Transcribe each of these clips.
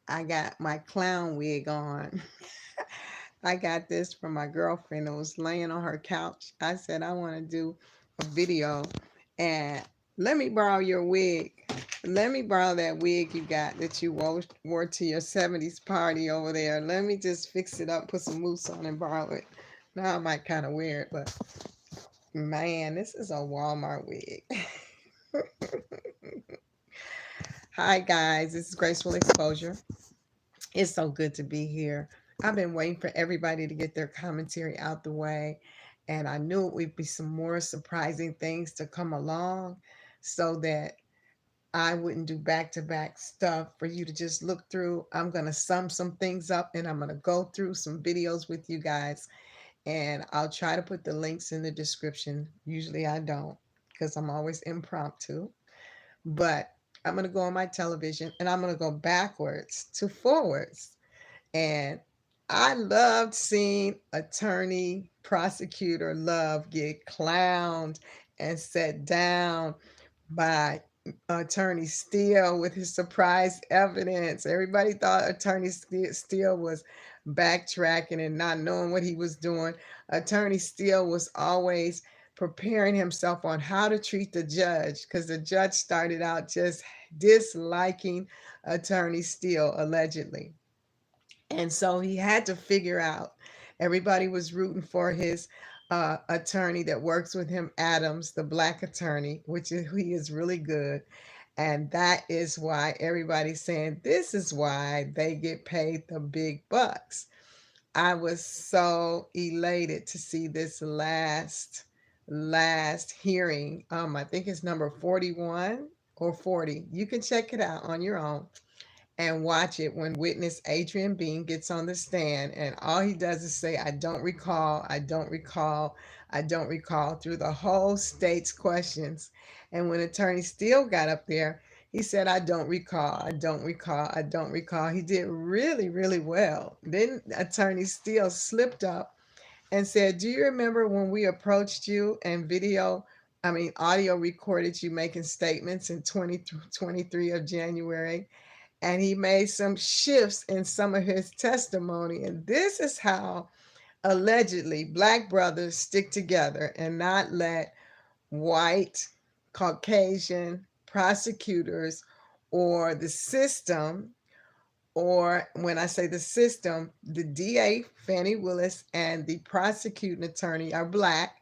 I got my clown wig on. I got this from my girlfriend that was laying on her couch. I said, I want to do a video and let me borrow your wig. Let me borrow that wig you got that you wore to your 70s party over there. Let me just fix it up, put some mousse on and borrow it. Now I might kind of wear it, but man, this is a Walmart wig. Hi guys, this is Graceful Exposure. It's so good to be here. I've been waiting for everybody to get their commentary out the way, and I knew it would be some more surprising things to come along so that I wouldn't do back to back stuff for you to just look through. I'm going to sum some things up and I'm going to go through some videos with you guys, and I'll try to put the links in the description. Usually I don't because I'm always impromptu, but I'm going to go on my television and I'm going to go backwards to forwards. And I loved seeing attorney prosecutor Love get clowned and set down by attorney Steele with his surprise evidence. Everybody thought attorney Steele was backtracking and not knowing what he was doing. Attorney Steele was always preparing himself on how to treat the judge because the judge started out just disliking attorney Steele allegedly. And so he had to figure out, everybody was rooting for his attorney that works with him, Adams, the black attorney, which is, he is really good. And that is why everybody's saying this is why they get paid the big bucks. I was so elated to see this last hearing. I think it's number 41 or 40. You can check it out on your own and watch it when witness Adrian Bean gets on the stand and all he does is say, I don't recall, I don't recall, I don't recall through the whole state's questions. And when Attorney Steele got up there, he said, I don't recall, I don't recall, I don't recall. He did really, really well. Then Attorney Steele slipped up and said, do you remember when we approached you and audio recorded you making statements in 2023 of January? And he made some shifts in some of his testimony. And this is how allegedly black brothers stick together and not let white, Caucasian prosecutors or the system, or when I say the system, the DA, Fani Willis, and the prosecuting attorney are black.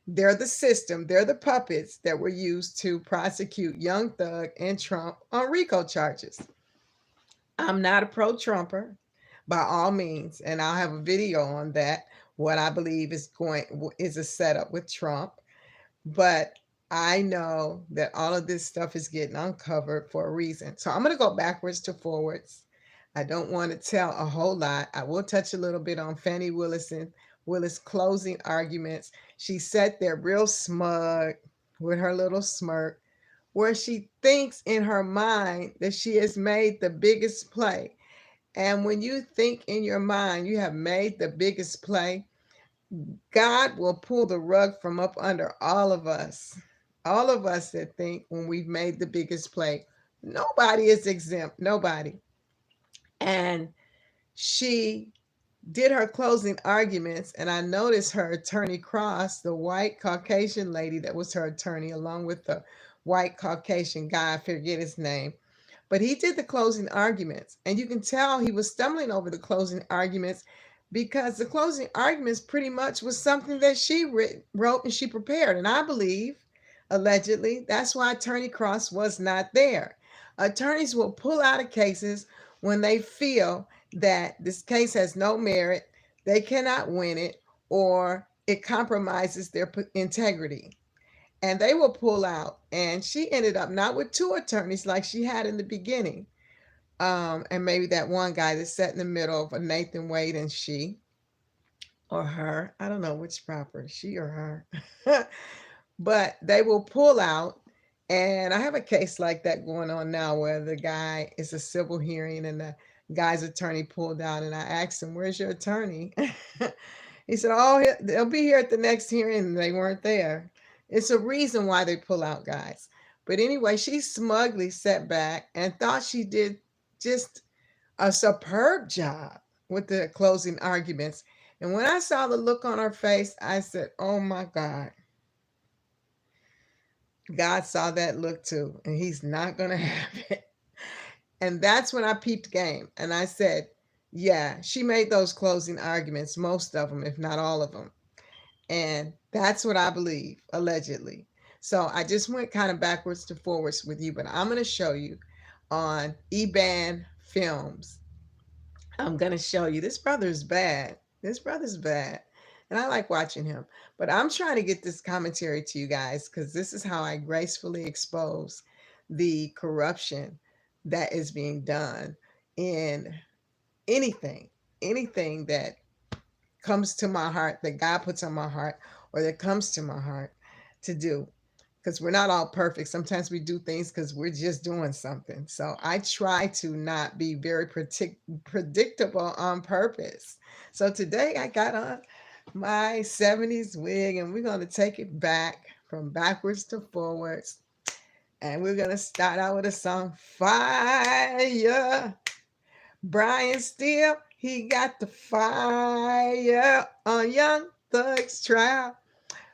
They're the system, they're the puppets that were used to prosecute Young Thug and Trump on RICO charges. I'm not a pro-Trumper by all means, and I'll have a video on that. What I believe is a setup with Trump, but I know that all of this stuff is getting uncovered for a reason. So I'm going to go backwards to forwards. I don't want to tell a whole lot. I will touch a little bit on Fani Willis closing arguments. She sat there real smug with her little smirk, where she thinks in her mind that she has made the biggest play. And when you think in your mind you have made the biggest play, God will pull the rug from up under all of us. All of us that think when we've made the biggest play. Nobody is exempt. Nobody. And she did her closing arguments, and I noticed her attorney Cross, the white Caucasian lady that was her attorney, along with the white Caucasian guy, I forget his name. But he did the closing arguments, and you can tell he was stumbling over the closing arguments because the closing arguments pretty much was something that she wrote and she prepared. And I believe, allegedly, that's why Attorney Cross was not there. Attorneys will pull out of cases when they feel that this case has no merit, they cannot win it, or it compromises their integrity. And they will pull out. And she ended up not with two attorneys like she had in the beginning. And maybe that one guy that sat in the middle of a Nathan Wade and she or her. I don't know which proper, she or her. But they will pull out. And I have a case like that going on now where the guy is a civil hearing and the guy's attorney pulled out. And I asked him, where's your attorney? He said, oh, they'll be here at the next hearing. And they weren't there. It's a reason why they pull out, guys. But anyway, she smugly sat back and thought she did just a superb job with the closing arguments. And when I saw the look on her face, I said, oh my God, God saw that look too, and he's not going to have it. And that's when I peeped game. And I said, yeah, she made those closing arguments, most of them, if not all of them. And that's what I believe, allegedly. So I just went kind of backwards to forwards with you, but I'm going to show you on eBan Films. I'm going to show you. This brother's bad. This brother's bad. And I like watching him. But I'm trying to get this commentary to you guys because this is how I gracefully expose the corruption that is being done in anything, anything that comes to my heart, that God puts on my heart, or that comes to my heart to do. Because we're not all perfect. Sometimes we do things because we're just doing something. So I try to not be very predictable on purpose. So today I got on my 70s wig and we're going to take it back from backwards to forwards. And we're going to start out with a song, Fire. Brian Steele, he got the fire on Young Thug's trial.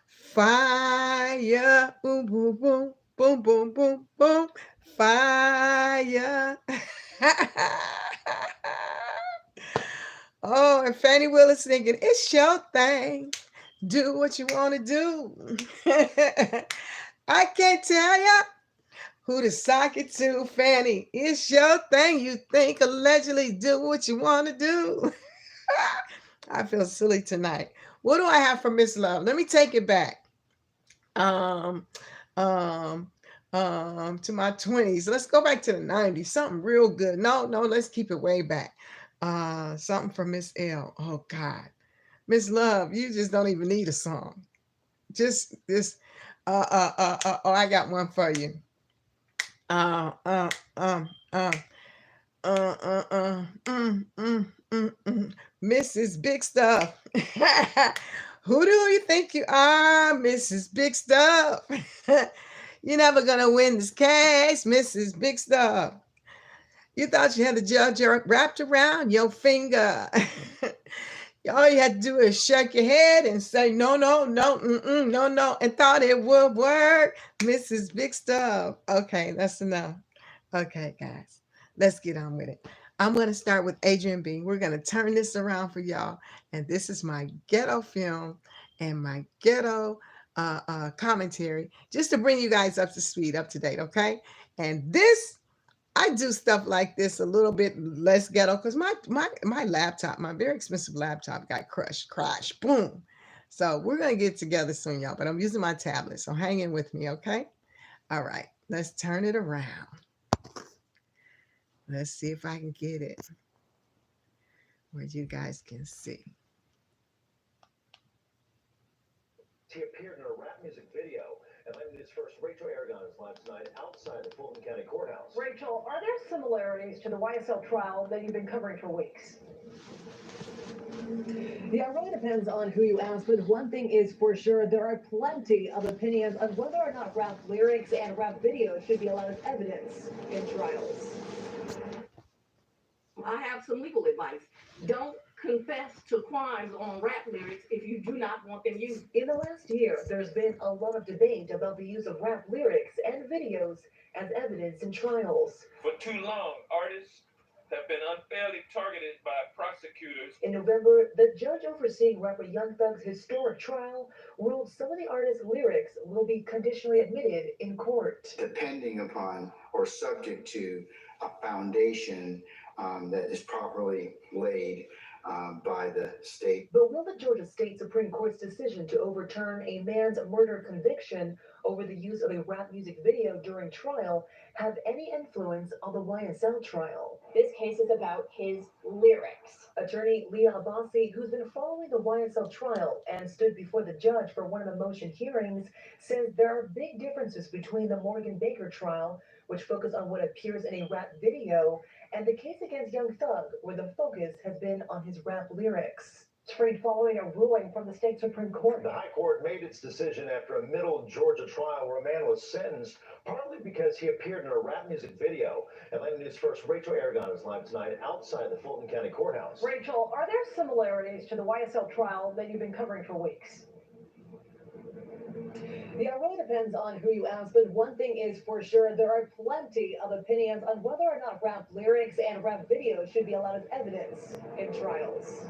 Fire, boom, boom, boom, boom, boom, boom, boom, fire. Oh, and Fani Willis thinking, it's your thing. Do what you want to do. I can't tell ya who to sock it to, Fanny. It's your thing. You think allegedly do what you want to do. I feel silly tonight. What do I have for Miss Love? Let me take it back. Um, um, to my 20s. Let's go back to the 90s. Something real good. No, let's keep it way back. Something from Miss L. Oh God. Miss Love, you just don't even need a song. Just this. Oh, I got one for you. Uh, uh, um, uh, Mrs. Big Stuff. Who do you think you are, Mrs. Big Stuff? You're never gonna win this case, Mrs. Big Stuff. You thought you had the judge wrapped around your finger. All you had to do is shake your head and say no, no, no, no, and thought it would work, Mrs. Big Stuff. Okay, that's enough. Okay, guys, let's get on with it. I'm going to start with Adrian Bean. We're going to turn this around for y'all. And this is my ghetto film and my ghetto commentary, just to bring you guys up to speed, up to date, okay? And this, I do stuff like this a little bit less ghetto because my laptop, my very expensive laptop got crashed, boom. So we're going to get together soon, y'all, but I'm using my tablet. So hang in with me, okay? All right, let's turn it around. Let's see if I can get it where you guys can see. She appeared in a rap music video and landed his first Rachel Aragon's last night outside the Fulton County Courthouse. Rachel, are there similarities to the YSL trial that you've been covering for weeks? Yeah, it really depends on who you ask, but one thing is for sure, there are plenty of opinions on whether or not rap lyrics and rap videos should be allowed as evidence in trials. I have some legal advice. Don't confess to crimes on rap lyrics if you do not want them used. In the last year, there's been a lot of debate about the use of rap lyrics and videos as evidence in trials. For too long, artists have been unfairly targeted by prosecutors. In November, the judge overseeing rapper Young Thug's historic trial ruled some of the artist's lyrics will be conditionally admitted in court. Depending upon or subject to a foundation that is properly laid by the state. But will the Georgia State Supreme Court's decision to overturn a man's murder conviction over the use of a rap music video during trial have any influence on the YSL trial? This case is about his lyrics. Attorney Leah Abbasi, who's been following the YSL trial and stood before the judge for one of the motion hearings, says there are big differences between the Morgan Baker trial, which focused on what appears in a rap video, and the case against Young Thug, where the focus has been on his rap lyrics. Freed following a ruling from the state Supreme Court. The High Court made its decision after a middle Georgia trial where a man was sentenced partly because he appeared in a rap music video. Atlanta News First Rachel Aragon is live tonight outside the Fulton County Courthouse. Rachel, are there similarities to the YSL trial that you've been covering for weeks? Yeah, it really depends on who you ask, but one thing is for sure, there are plenty of opinions on whether or not rap lyrics and rap videos should be allowed as evidence in trials.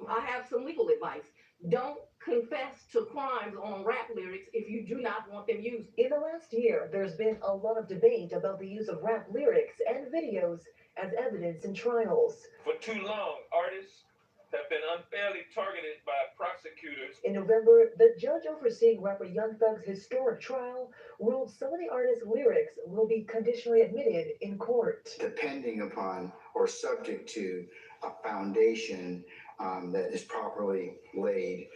I have some legal advice. Don't confess to crimes on rap lyrics if you do not want them used. In the last year, there's been a lot of debate about the use of rap lyrics and videos as evidence in trials. For too long, artists have been unfairly targeted by prosecutors. In November, the judge overseeing rapper Young Thug's historic trial ruled some of the artist's lyrics will be conditionally admitted in court. Depending upon or subject to a foundation that is properly laid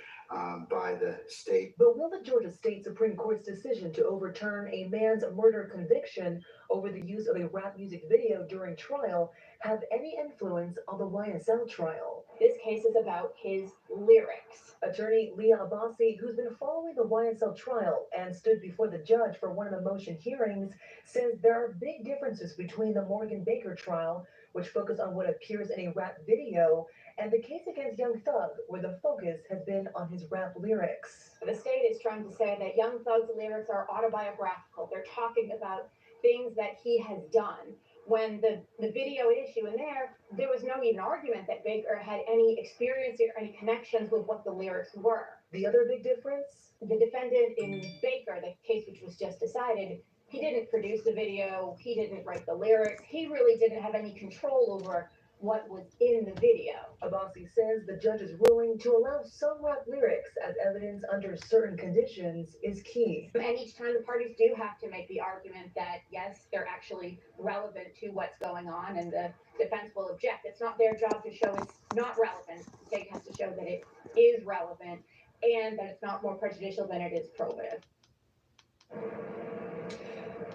by the state. But will the Georgia State Supreme Court's decision to overturn a man's murder conviction over the use of a rap music video during trial have any influence on the YSL trial? This case is about his lyrics. Attorney Leah Abbasi, who's been following the YSL trial and stood before the judge for one of the motion hearings, says there are big differences between the Morgan Baker trial, which focused on what appears in a rap video, and the case against Young Thug, where the focus has been on his rap lyrics. The state is trying to say that Young Thug's lyrics are autobiographical. They're talking about things that he has done. When the video issue in there was no even argument that Baker had any experience or any connections with what the lyrics were. The other big difference? The defendant in Baker, the case which was just decided, he didn't produce the video, he didn't write the lyrics, he really didn't have any control over what was in the video. Abbasi says the judge's ruling to allow some rap lyrics as evidence under certain conditions is key. And each time the parties do have to make the argument that, yes, they're actually relevant to what's going on, and the defense will object. It's not their job to show it's not relevant. The state has to show that it is relevant and that it's not more prejudicial than it is probative.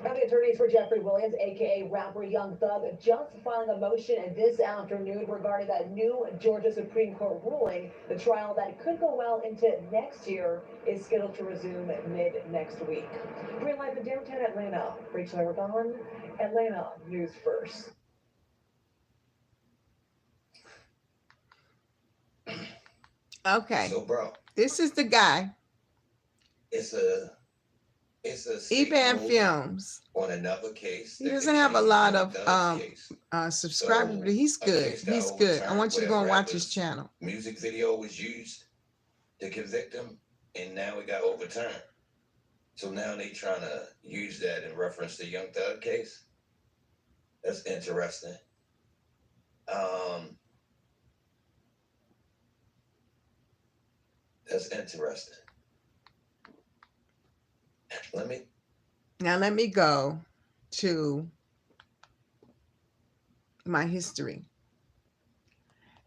Now, the attorneys for Jeffrey Williams, aka rapper Young Thug, just filing a motion this afternoon regarding that new Georgia Supreme Court ruling. The trial that could go well into next year is scheduled to resume mid next week. We're live in downtown Atlanta. Rachel Aragon, Atlanta News First. Okay, So, bro, this is the guy, it's a Eban sequel Films. on another case. He that doesn't have a continues lot on of Doug's case. subscribers, but he's a good. case got He's good. I overturned want you to where go and watch his rappers' channel. Music video was used to convict him, and now it got overturned. So now they trying to use that in reference to Young Thug case. That's interesting. That's interesting. Let me go to my history.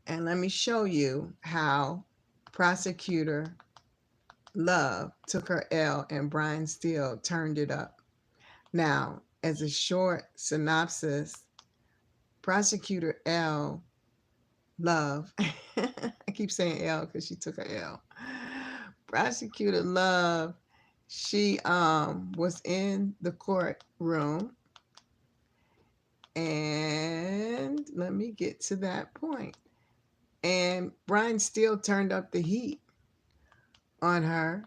And let me show you how Prosecutor Love took her L and Brian Steele turned it up. Now, as a short synopsis, Prosecutor Love, I keep saying L because she took her L. Prosecutor Love, she was in the courtroom, and let me get to that point. And Brian Steele turned up the heat on her,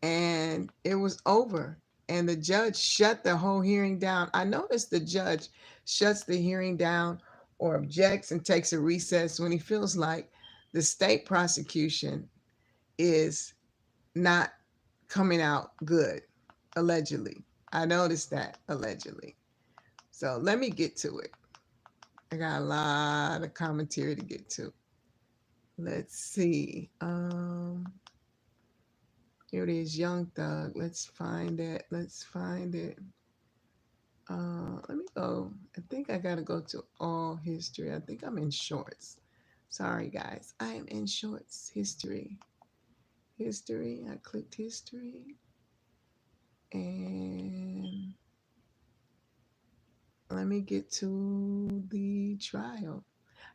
and it was over. And the judge shut the whole hearing down. I noticed the judge shuts the hearing down or objects and takes a recess when he feels like the state prosecution is not coming out good, allegedly. I noticed that, allegedly. So let me get to it. I got a lot of commentary to get to. Let's see. Here it is, Young Thug. Let's find it. Let's find it. Let me go. I think I gotta go to all history. I think I'm in shorts. Sorry, guys. I am in shorts. History. History. I clicked history. And let me get to the trial.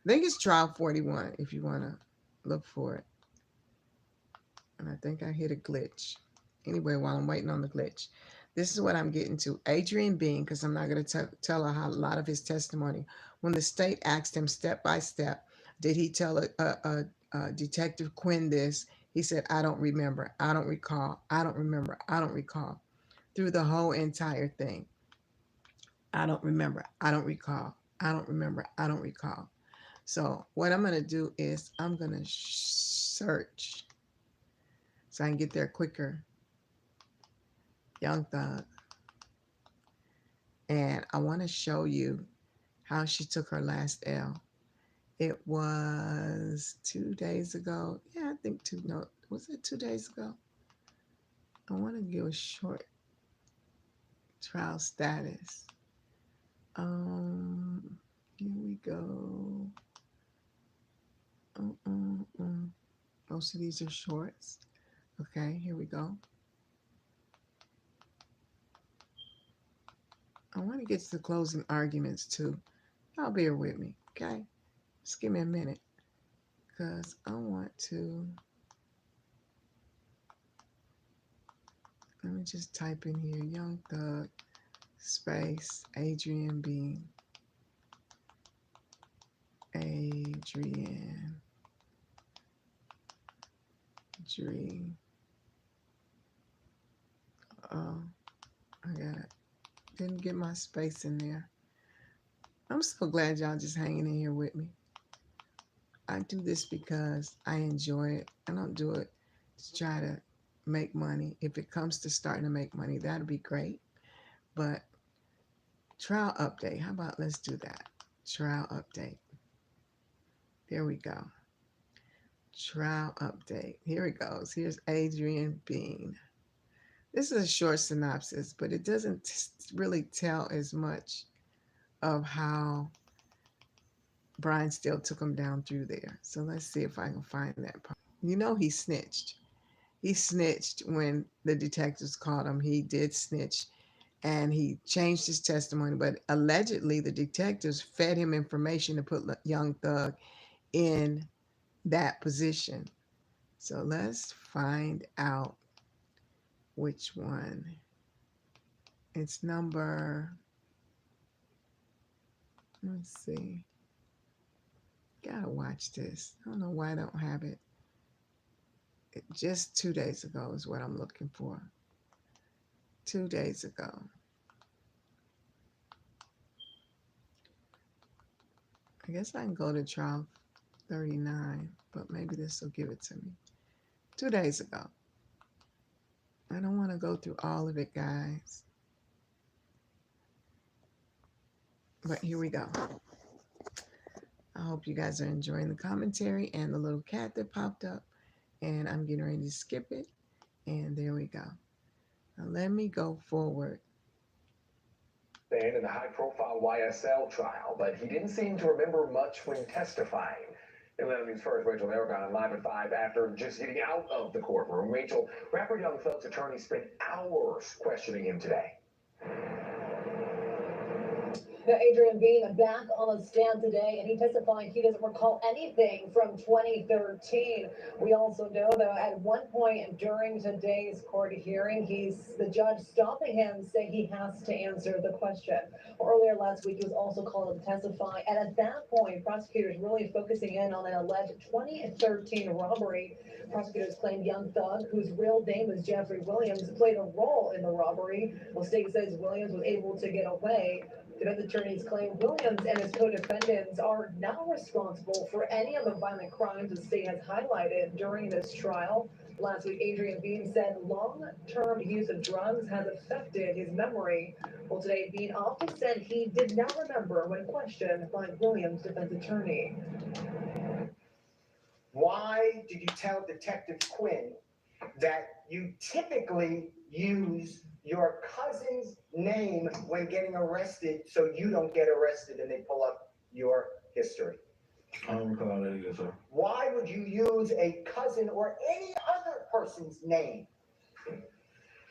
I think it's trial 41 if you want to look for it. And I think I hit a glitch. Anyway, while I'm waiting on the glitch, this is what I'm getting to. Adrian Bean, because I'm not going to tell her how a lot of his testimony. When the state asked him step by step, did he tell Detective Quinn this? He said, I don't remember. I don't recall. I don't remember. I don't recall. Through the whole entire thing. I don't remember. I don't recall. I don't remember. I don't recall. So what I'm going to do is I'm going to search so I can get there quicker. Young Thug. And I want to show you how she took her last L. It was 2 days ago. Yeah, I think was it 2 days ago? I want to give a short trial status. Here we go. Most of these are shorts. Okay, here we go. I want to get to the closing arguments too. Y'all bear with me, okay? Just give me a minute because I want to. Let me just type in here, Young Thug, space, Adrian Bean. Adrian. Oh, I got it. Didn't get my space in there. I'm so glad y'all just hanging in here with me. I do this because I enjoy it. I don't do it to try to make money. If it comes to starting to make money, that'd be great. But trial update. How about let's do that? Trial update. There we go. Trial update. Here it goes. Here's Adrian Bean. This is a short synopsis, but it doesn't really tell as much of how Brian Steele took him down through there. So let's see if I can find that part. You know he snitched. He snitched when the detectives caught him. He did snitch, and he changed his testimony. But allegedly, the detectives fed him information to put Young Thug in that position. So let's find out which one. It's number, let's see. Gotta watch this. I don't know why I don't have it. Just 2 days ago is what I'm looking for. 2 days ago. I guess I can go to trial 39, but maybe this will give it to me. 2 days ago. I don't want to go through all of it, guys. But here we go. I hope you guys are enjoying the commentary and the little cat that popped up. And I'm getting ready to skip it. And there we go. Now let me go forward. In the high-profile YSL trial, but he didn't seem to remember much when testifying. Atlanta News First, Rachel Aragon live at 5 after just getting out of the courtroom. Rachel, rapper Young Thug's attorney spent hours questioning him today. Now, Adrian Bean back on the stand today, and he testified he doesn't recall anything from 2013. We also know, though, at one point during today's court hearing, the judge stopping him, saying he has to answer the question. Earlier last week, he was also called to testify, and at that point, prosecutors really focusing in on an alleged 2013 robbery. Prosecutors claimed Young Thug, whose real name is Jeffrey Williams, played a role in the robbery. Well, state says Williams was able to get away. Defense attorneys claim Williams and his co-defendants are not responsible for any of the violent crimes the state has highlighted during this trial. Last week, Adrian Bean said long-term use of drugs has affected his memory. Well, today, Bean often said he did not remember when questioned by Williams' defense attorney. Why did you tell Detective Quinn that you typically use your cousin's name when getting arrested so you don't get arrested and they pull up your history? I don't recall that either, sir. Why would you use a cousin or any other person's name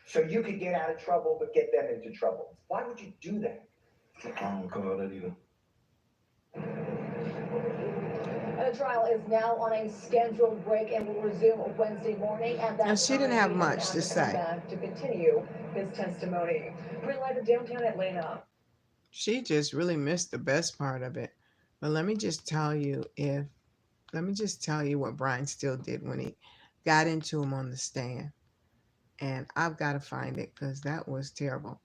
so you could get out of trouble but get them into trouble? Why would you do that? I don't recall that either. The trial is now on a scheduled break and will resume Wednesday morning. And And she didn't have much to say. Back to continue his testimony. We're live in downtown Atlanta. She just really missed the best part of it. But let me just tell you what Brian Steele did when he got into him on the stand. And I've got to find it because that was terrible.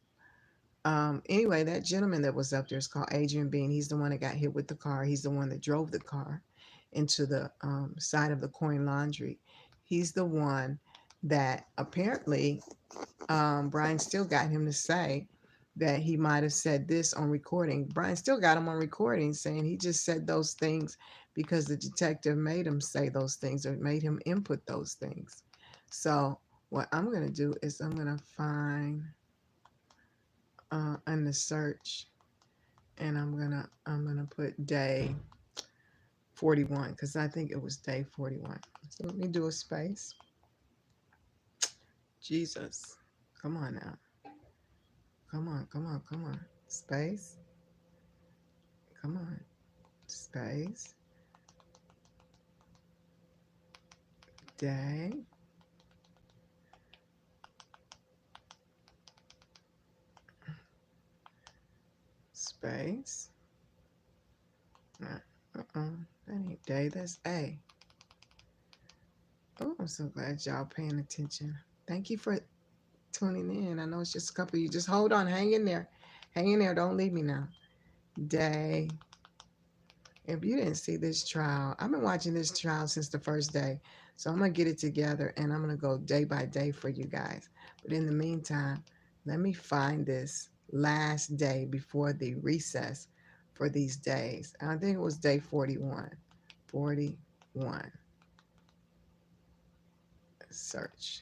Anyway, that gentleman that was up there is called Adrian Bean. He's the one that got hit with the car. He's the one that drove the car into the side of the coin laundry. He's the one that apparently Brian Steele got him to say that he might have said this on recording. Brian Steele got him on recording saying he just said those things because the detective made him say those things or made him input those things. So what I'm going to do is I'm going to find in the search, and I'm gonna put day 41 because I think it was day 41. So let me do a space. Jesus, come on now. Come on. Space. Come on. Space. Day. Space. That ain't day, that's A. Oh, I'm so glad y'all paying attention. Thank you for tuning in. I know it's just a couple of you. Just hold on, hang in there. Hang in there, don't leave me now. Day. If you didn't see this trial, I've been watching this trial since the first day. So I'm going to get it together and I'm going to go day by day for you guys. But in the meantime, let me find this last day before the recess for these days. I think it was day 41. 41. Search.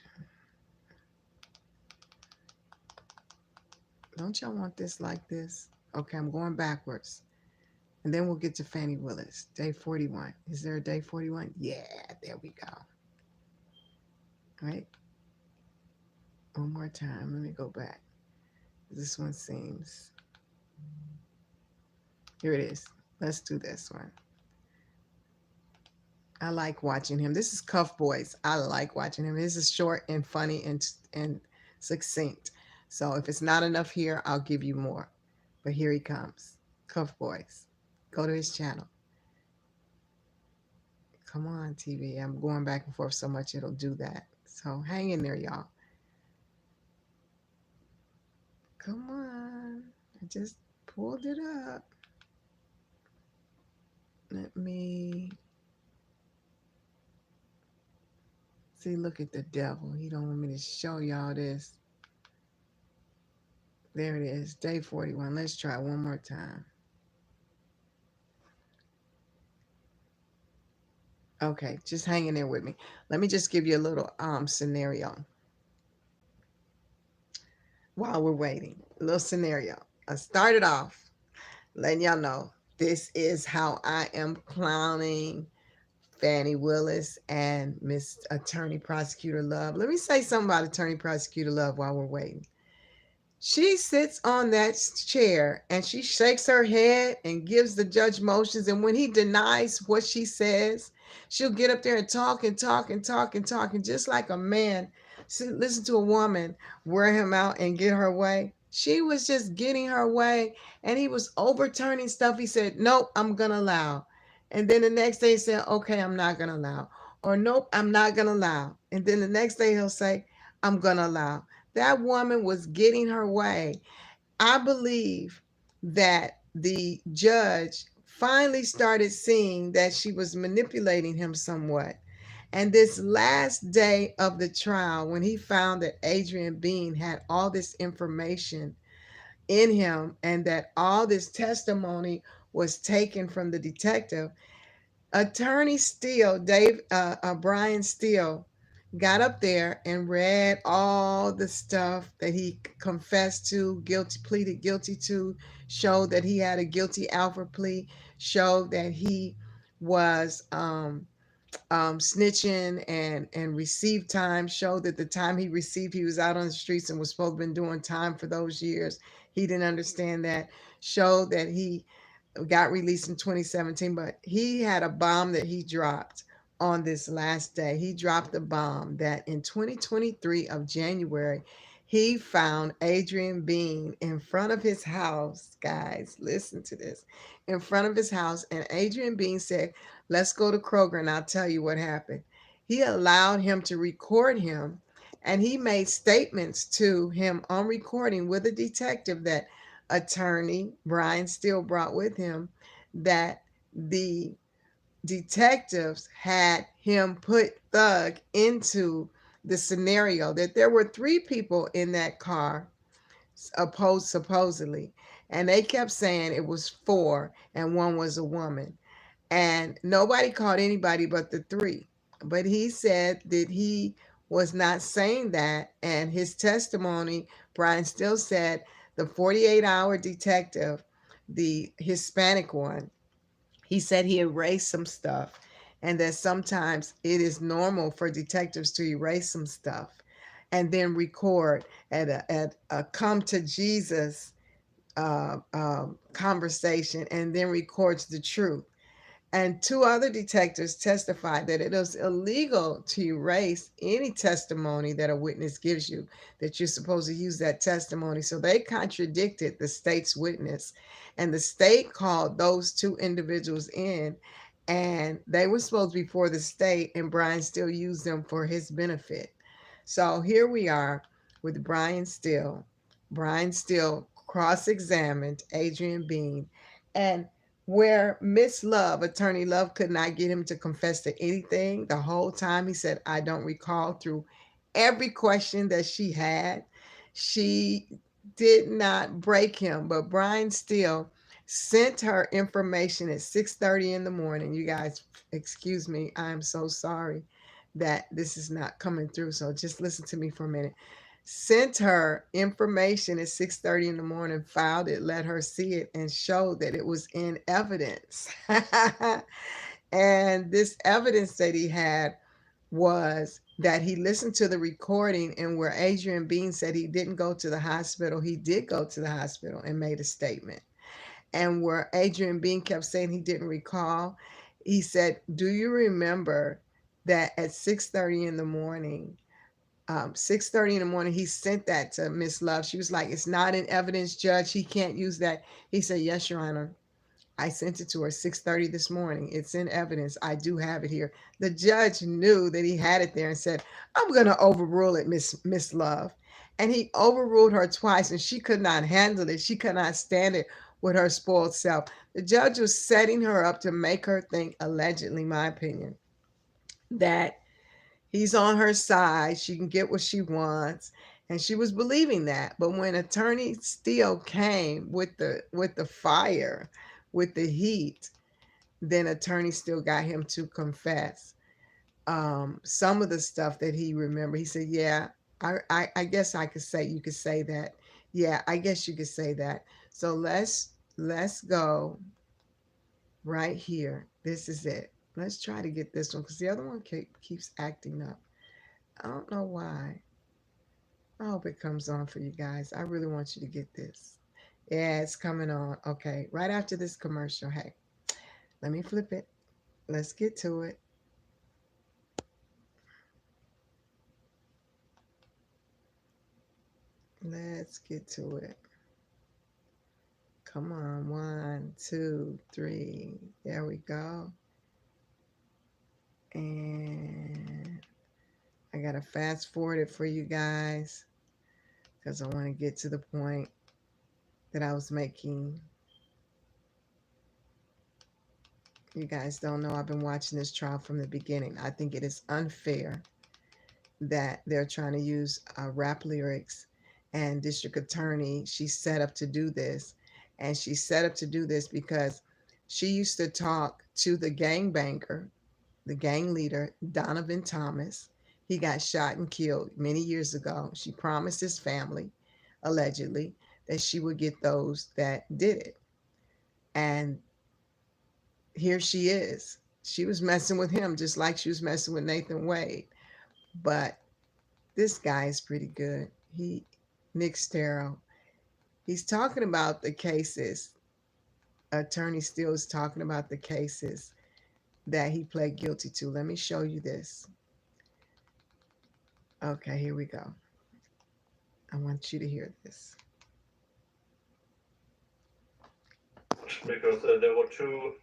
Don't y'all want this like this? Okay, I'm going backwards. And then we'll get to Fani Willis. Day 41. Is there a day 41? Yeah, there we go. All right. One more time. Let me go back. This one seems. Here it is. Let's do this one. I like watching him. This is Cuff Boys. I like watching him. This is short and funny and succinct. So if it's not enough here, I'll give you more. But here he comes. Cuff Boys. Go to his channel. Come on, TV. I'm going back and forth so much it'll do that. So hang in there, y'all. Come on. I just pulled it up. Let me see. Look at the devil. He don't want me to show y'all this. There it is. Day 41. Let's try one more time. Okay, just hang in there with me. Let me just give you a little scenario while we're waiting. A little scenario. I started off letting y'all know this is how I am clowning Fani Willis and Miss Attorney Prosecutor Love. Let me say something about Attorney Prosecutor Love while we're waiting. She sits on that chair and she shakes her head and gives the judge motions. And when he denies what she says, she'll get up there and talk and just like a man. Listen to a woman wear him out and get her way. She was just getting her way and he was overturning stuff. He said, nope, I'm going to allow. And then the next day he said, okay, I'm not going to allow. Or nope, I'm not going to allow. And then the next day he'll say, I'm going to allow. That woman was getting her way. I believe that the judge finally started seeing that she was manipulating him somewhat. And this last day of the trial, when he found that Adrian Bean had all this information in him and that all this testimony was taken from the detective, Attorney Steele, Brian Steele, got up there and read all the stuff that he confessed to, pleaded guilty to, showed that he had a guilty Alford plea, showed that he was snitching and received time, showed that the time he received, he was out on the streets and was supposed to have been doing time for those years. He didn't understand that. Showed that he got released in 2017, but he had a bomb that he dropped on this last day. He dropped a bomb that in 2023 of January, he found Adrian Bean in front of his house. Guys, listen to this. In front of his house, and Adrian Bean said, "Let's go to Kroger and I'll tell you what happened." He allowed him to record him, and he made statements to him on recording with a detective that attorney Brian Steele brought with him, that the detectives had him put Thug into the scenario, that there were 3 people in that car, opposed supposedly, and they kept saying it was 4 and one was a woman, and nobody caught anybody but the 3. But he said that he was not saying that, and his testimony, Brian still said the 48-hour detective, the Hispanic one, he said he erased some stuff, and that sometimes it is normal for detectives to erase some stuff and then record at a come to Jesus conversation, and then records the truth. And 2 other detectives testified that it is illegal to erase any testimony that a witness gives you, that you're supposed to use that testimony. So they contradicted the state's witness, and the state called those 2 individuals in, and they were supposed to be for the state, and Brian still used them for his benefit. So here we are with Brian Steele. Brian Steele cross-examined Adrian Bean, and where Miss Love, Attorney Love, could not get him to confess to anything the whole time. He said, "I don't recall," through every question that she had. She did not break him, but Brian Steele sent her information at 6:30 in the morning. You guys, excuse me, I'm so sorry that this is not coming through, so just listen to me for a minute. Sent her information at 6:30 in the morning, filed it, let her see it, and showed that it was in evidence. And this evidence that he had was that he listened to the recording, and where Adrian Bean said he didn't go to the hospital, he did go to the hospital and made a statement. And where Adrian Bean kept saying he didn't recall, he said, "Do you remember that at 6:30 in the morning, 6:30 in the morning, he sent that to Miss Love?" She was like, "It's not in evidence, Judge. He can't use that." He said, "Yes, Your Honor. I sent it to her 6:30 this morning. It's in evidence. I do have it here." The judge knew that he had it there and said, "I'm going to overrule it, Miss Love." And he overruled her twice, and she could not handle it. She could not stand it with her spoiled self. The judge was setting her up to make her think, allegedly, my opinion, that he's on her side, she can get what she wants, and she was believing that. But when Attorney Steele came with the fire, with the heat, then Attorney Steele got him to confess some of the stuff that he remembered. He said, "Yeah, I guess I could say, you could say that. Yeah, I guess you could say that." So let's go right here. This is it. Let's try to get this one, because the other one keeps acting up. I don't know why. I hope it comes on for you guys. I really want you to get this. Yeah, it's coming on. Okay, right after this commercial. Hey, let me flip it. Let's get to it. Let's get to it. Come on. 1, 2, 3. There we go. And I got to fast forward it for you guys, because I want to get to the point that I was making. You guys don't know, I've been watching this trial from the beginning. I think it is unfair that they're trying to use rap lyrics, and District Attorney, she's set up to do this. And she's set up to do this because she used to talk to the gangbanger, the gang leader, Donovan Thomas. He got shot and killed many years ago. She promised his family, allegedly, that she would get those that did it. And here she is. She was messing with him just like she was messing with Nathan Wade. But this guy is pretty good. Nick Starrow, he's talking about the cases Attorney Steele is talking about the cases that he pled guilty to. Let me show you this. Okay, here we go. I want you to hear this. Because there were two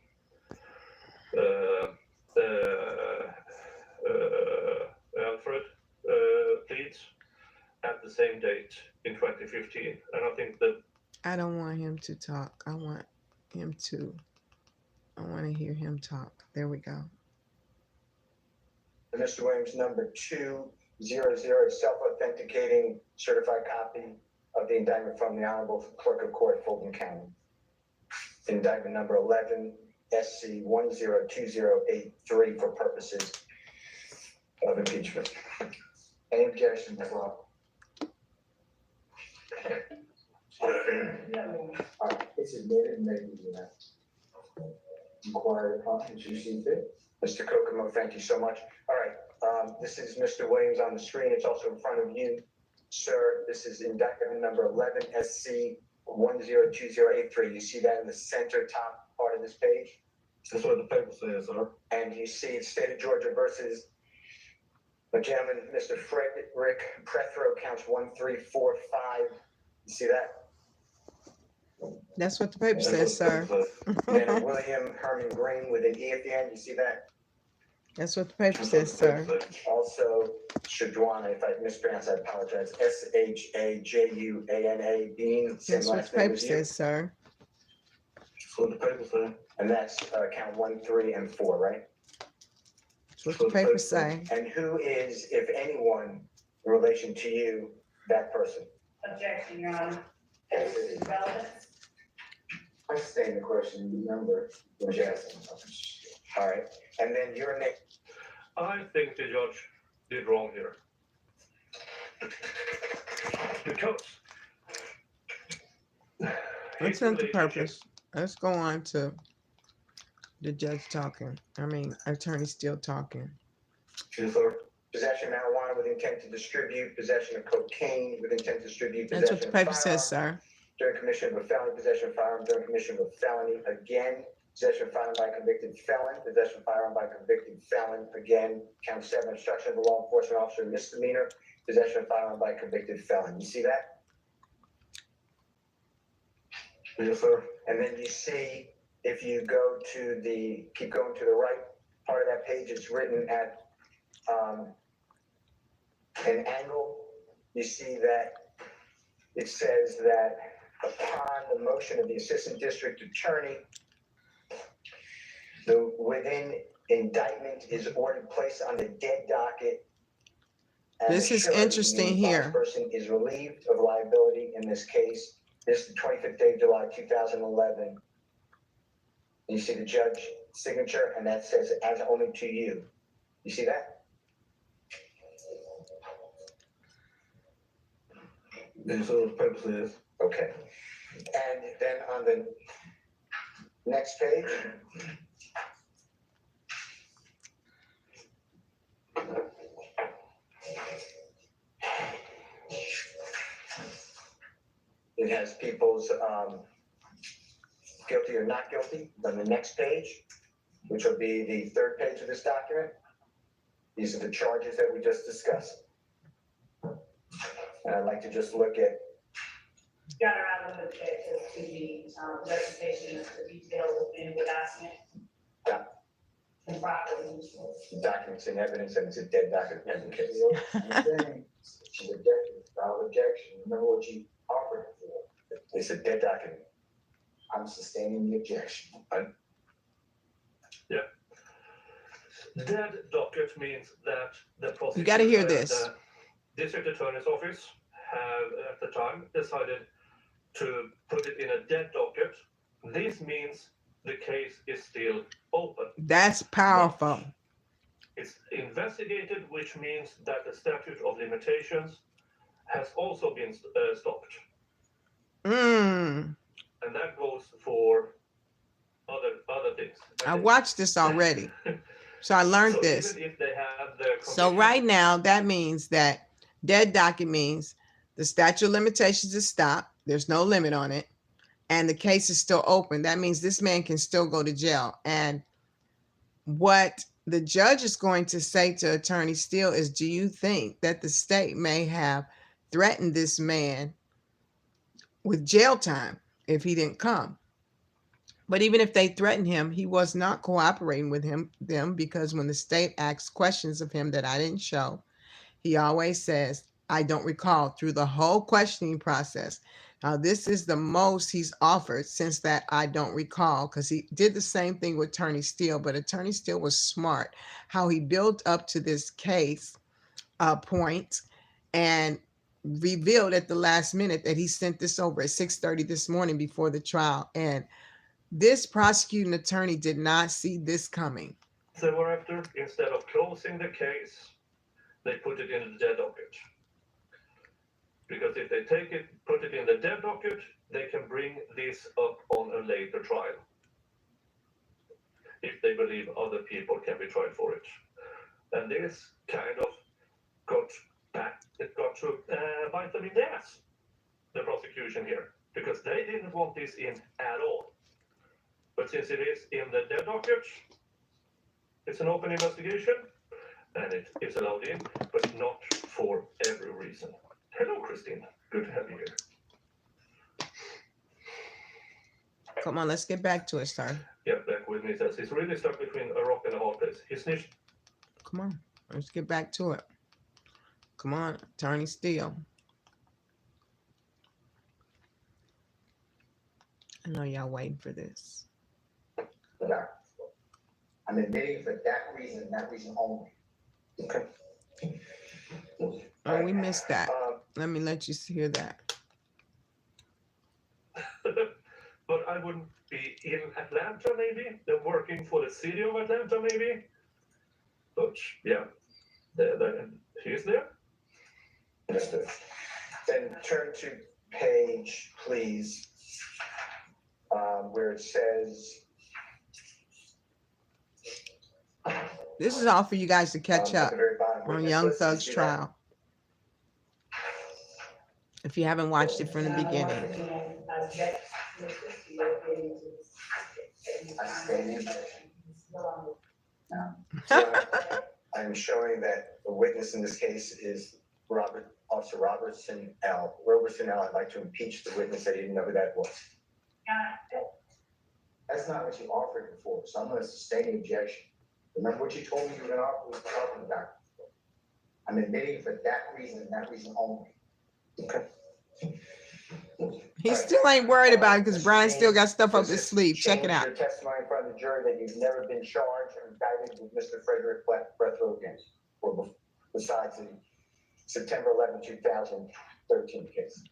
Alfred pleads at the same date in 2015, and I think that I don't want him to talk. I want to hear him talk. There we go. Mr. Williams, number 200, self-authenticating certified copy of the indictment from the Honorable Clerk of Court, Fulton County. Indictment number 11, SC 102083 for purposes of impeachment. Any objections, Rob? All right, it's admitted and maybe inquired upon as you see fit. Mr. Kokomo, thank you so much. All right, this is Mr. Williams on the screen. It's also in front of you, sir. This is indictment number 11, SC 102083. You see that in the center top part of this page? That's what the paper says, sir. And you see it's State of Georgia versus a gentleman, Mr. Frederick Prethrow, counts 1, 3, 4, 5. You see that? That's what the paper says, sir. Then William Herman Green with an E at the end. You see that? That's what the paper says, sir. Also, Shadwana, if I mispronounce, I apologize. Shajuana Bean. That's what the paper says, sir. That's what the paper says. And that's count 1, 3, and 4, right? That's what the paper say. And who is, if anyone, in relation to you, that person? Objection, Your Honor. Relevant. I stay the question, remember. Objection. All right, and then your name. I think the judge did wrong here. Because That's not the purpose. Let's go on to the judge talking. I mean, attorney still talking. Yes, sir. Possession of marijuana with intent to distribute, possession of cocaine with intent to distribute. That's what the paper says, sir. During commission of a felony, possession of firearm during commission of a felony, again, possession of firearm by a convicted felon, possession of firearm by a convicted felon, again, count 7, obstruction of a law enforcement officer, misdemeanor, possession of firearm by a convicted felon. You see that? Yes, sir. And then you see, if you go to keep going to the right part of that page, it's written at an angle. You see that it says that upon the motion of the assistant district attorney, the within indictment is ordered placed on the dead docket. This is interesting here. Person is relieved of liability in this case. This is the 25th day of July, 2011. You see the judge signature, and that says as only to you. You see that? That's what the paper says. Okay. And then on the next page, it has people's guilty or not guilty. On the next page, which will be the third page of this document, these are the charges that we just discussed. And I'd like to just look at. Your Honor, I would object to the presentation of the details in the document. Yeah. Improperly. Documents and evidence, and it's a dead document in the case. She's objecting, valid objection. Remember what you offered it for. It's a dead document. I'm sustaining the objection. Yeah. Dead docket means that the prosecutor, You got to hear this. The district attorney's office have at the time decided to put it in a dead docket. This means the case is still open. That's powerful. It's investigated, which means that the statute of limitations has also been stopped. Mm. And that goes for other things. I watched this already. So I learned this. Even if they have their So right now, that means that dead docket means the statute of limitations is stopped. There's no limit on it. and the case is still open. That means this man can still go to jail. And what the judge is going to say to Attorney Steele is, do you think that the state may have threatened this man with jail time if he didn't come? But even if they threatened him, he was not cooperating with them, because when the state asks questions of him that I didn't show, he always says, I don't recall, through the whole questioning process. Now, this is the most he's offered since that I don't recall, because he did the same thing with Attorney Steele, but Attorney Steele was smart, how he built up to this case point and revealed at the last minute that he sent this over at 6:30 this morning before the trial. And this prosecuting attorney did not see this coming. So after, instead of closing the case, they put it in the dead docket. Because if they put it in the dead docket, they can bring this up on a later trial. If they believe other people can be tried for it. And this kind of got to bite them in the ass, the prosecution here, because they didn't want this in at all. But since it is in the dead docket, it's an open investigation, and it is allowed in, but not for every reason. Hello, Christine. Good to have you here. Come on, let's get back to it, sir. Yeah, back with me says he's really stuck between a rock and a hard place. He's nicht. Come on, let's get back to it. Come on, Attorney Steele. I know y'all waiting for this. I'm admitting for that reason only. Okay. Oh, we missed that. Let me let you hear that. But I wouldn't be in Atlanta, maybe. They're working for the city of Atlanta, maybe. But yeah, he's there. Understood. Then turn to page, please, where it says. This is all for you guys to catch up on Young Thug's trial. If you haven't watched it from the beginning. I'm showing that the witness in this case is Officer Robertson L. I'd like to impeach the witness that he didn't know who that was. That's not what you offered before, so I'm going to sustain the objection. Remember what you told me you were going to offer was talking about. I'm admitting for that reason only. Okay. He still ain't worried about it because Brian still got stuff up his sleeve. Check it out. Your testimony in front of the jury that you've never been charged or indicted with Mr. Frederick Brethro against, or besides the September 11, 2013 case.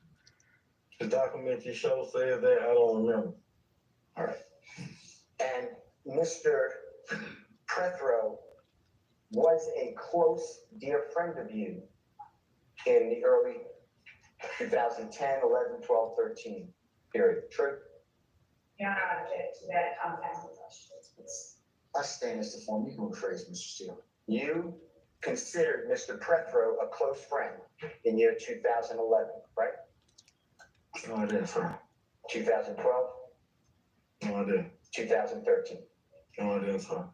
The document you show says that I don't remember. All right. And Mr. Brethro was a close, dear friend of you in the early 2010, 11, 12, 13 period. True? You're not object to that contact with us. I stand as the form. You can rephrase, Mr. Steele. You considered Mr. Brethro a close friend in year 2011, right? No, I didn't, sir. 2012? No, I didn't. 2013? No, I didn't, sir.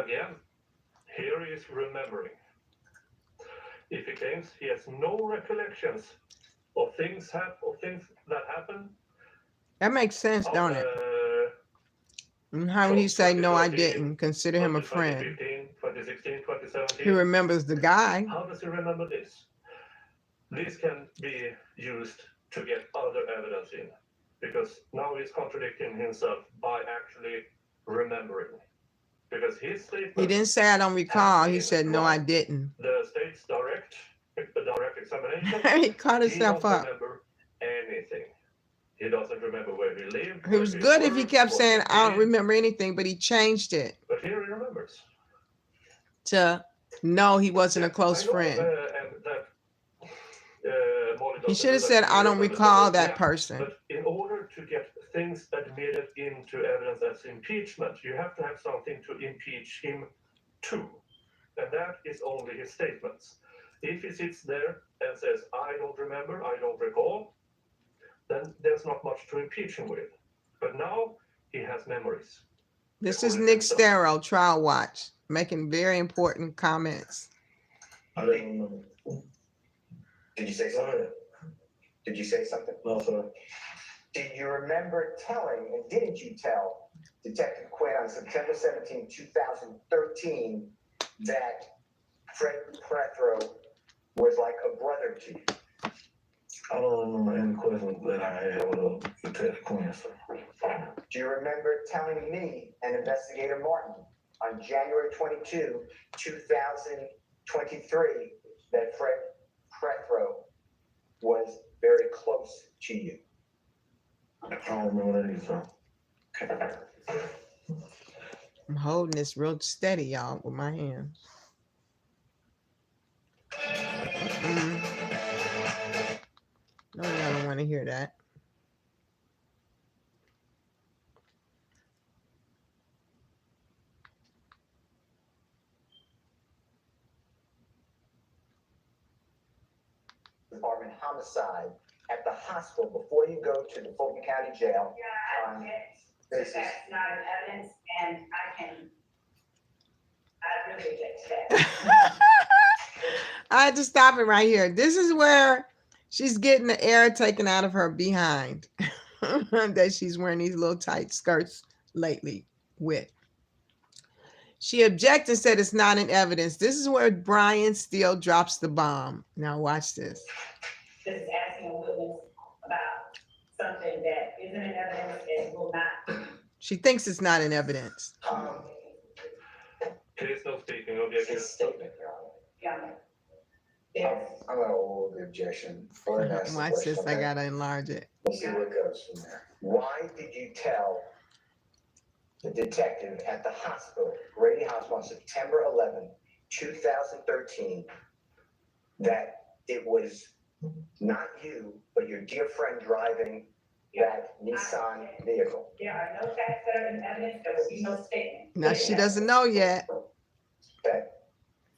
Again, here he is remembering. If he claims he has no recollections of things that happened. That makes sense, don't it? And how would he say, no, I didn't? Consider him a friend. 2016, 2017. He remembers the guy. How does he remember this? This can be used to get other evidence in, because now he's contradicting himself by actually remembering. Because his statement. He didn't say I don't recall. He said, no, I didn't. The state's direct examination. He caught himself up. He doesn't remember anything. He doesn't remember where he lived. It was good if he kept saying, I don't remember anything, but he changed it. But here he remembers. To no, he wasn't a close friend. He should have said, I don't recall that person. But in order to get things admitted into evidence as impeachment, you have to have something to impeach him to. And that is only his statements. If he sits there and says, I don't remember, I don't recall, then there's not much to impeach him with. But now he has memories. This is Nick Starrow, Trial Watch, making very important comments. I don't remember. Did you say something? Did you say something? No, sir. Did you remember telling, and didn't you tell, Detective Quinn on September 17, 2013, that Fred Prethro was like a brother to you? I don't remember any questions that I had with Detective Quinn, sir. Do you remember telling me and Investigator Martin on January 22, 2023, that Fred Prethro was very close to you? I don't remember that either, sir. I'm holding this real steady, y'all, with my hands. No, I don't want to hear that. Department homicide at the hospital before you go to the Fulton County Jail. Yeah, I object that that's not an evidence, and I really object to that. I had to stop it right here. This is where she's getting the air taken out of her behind that she's wearing these little tight skirts lately with. She objected and said it's not in evidence. This is where Brian Steele drops the bomb. Now watch this. This is asking a witness about something that isn't in evidence and will not. She thinks it's not in evidence. Case no speaking, objection. His statement, Your Honor. Yeah. Yes. I'm gonna hold the objection. Go ahead and ask the Watch question, this. I okay? gotta enlarge it. We'll see where it goes from there. Why did you tell the detective at the hospital, Grady Hospital, on September 11, 2013, that it was not you, but your dear friend driving that Nissan vehicle? There are no facts that are in evidence, there will be no statement. Now she doesn't know yet. Okay.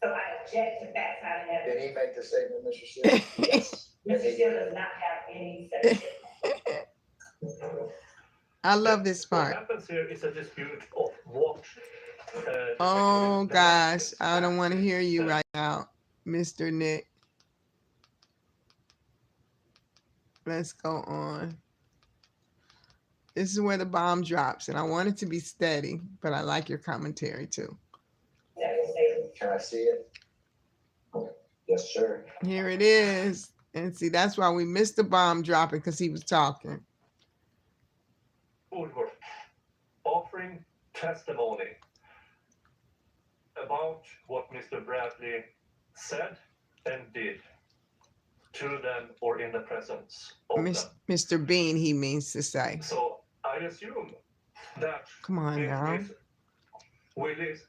So I object to facts not in Did evidence. he make the statement, Mr. Steele? Yes. Mr. Steele does not have any such. I love this What part. happens here is a dispute of what. Oh gosh, I don't want to hear you right now, Mr. Nick. Let's go on. This is where the bomb drops, and I want it to be steady, but I like your commentary too. Can I see it? Yes, sir. Here it is. And see, that's why we missed the bomb dropping, because he was talking. Woodward offering testimony about what Mr. Bradley said and did to them or in the presence of them. Mr. Bean, he means to say. So I assume that Come on now. Miss Willis'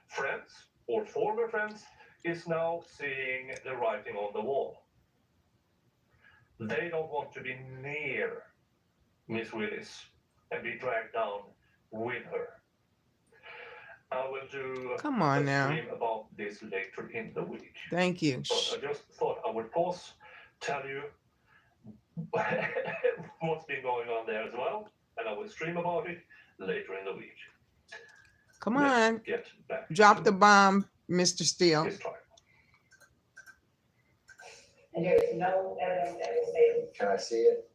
friends or former friends is now seeing the writing on the wall. They don't want to be near Miss Willis and be dragged down with her. I will do Come on a now. stream about this later in the week. Thank you. But I just thought I would pause, tell you what's been going on there as well, and I will stream about it later in the week. Come Let's on. get back Drop to the bomb, Mr. Steele. this trial. And there is no evidence that will say. Can I see it?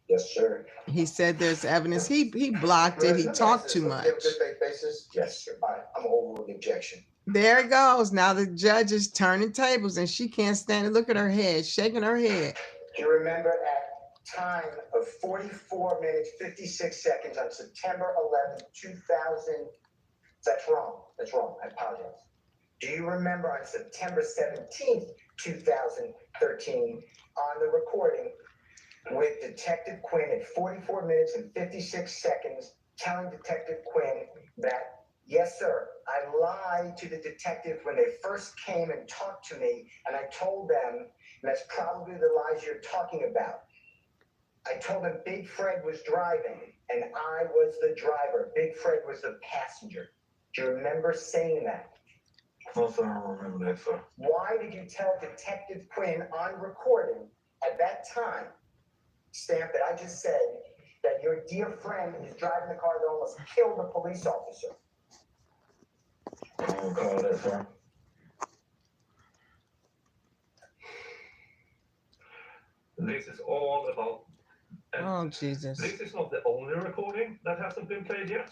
Yes, sir. He said there's evidence. He blocked it. He talked too much. Good faith basis? Yes, sir. All right, I'm gonna overrule the objection. There it goes. Now the judge is turning tables and she can't stand it. Look at her head, shaking her head. Do you remember at time of 44 minutes, 56 seconds on September 11, 2000? That's wrong. That's wrong. I apologize. Do you remember on September 17th, 2013, on the recording with Detective Quinn at 44 minutes and 56 seconds telling Detective Quinn that, yes, sir, I lied to the detective when they first came and talked to me, and I told them, and that's probably the lies you're talking about. I told them Big Fred was driving, and I was the driver. Big Fred was the passenger. Do you remember saying that? No, sir, I don't remember that, sir. Why did you tell Detective Quinn on recording at that time, stamp that I just said that your dear friend is driving the car that almost killed a police officer? I don't recall that, sir. This is all about. Oh, Jesus. This is not the only recording that hasn't been played yet.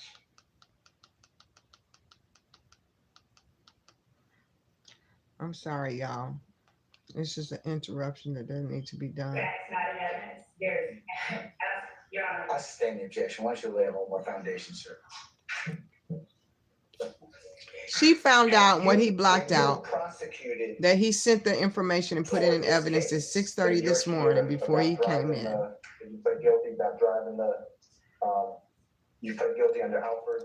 I'm sorry, y'all. It's just an interruption that doesn't need to be done. That's not evidence. There's, Your Honor. I sustain the objection. Why don't you lay a little more foundation, sir? She found out what he blocked out, Prosecuted. that he sent the information and put it in evidence at 6:30 this morning before he came in. You pled guilty about driving the, you pled guilty under Alford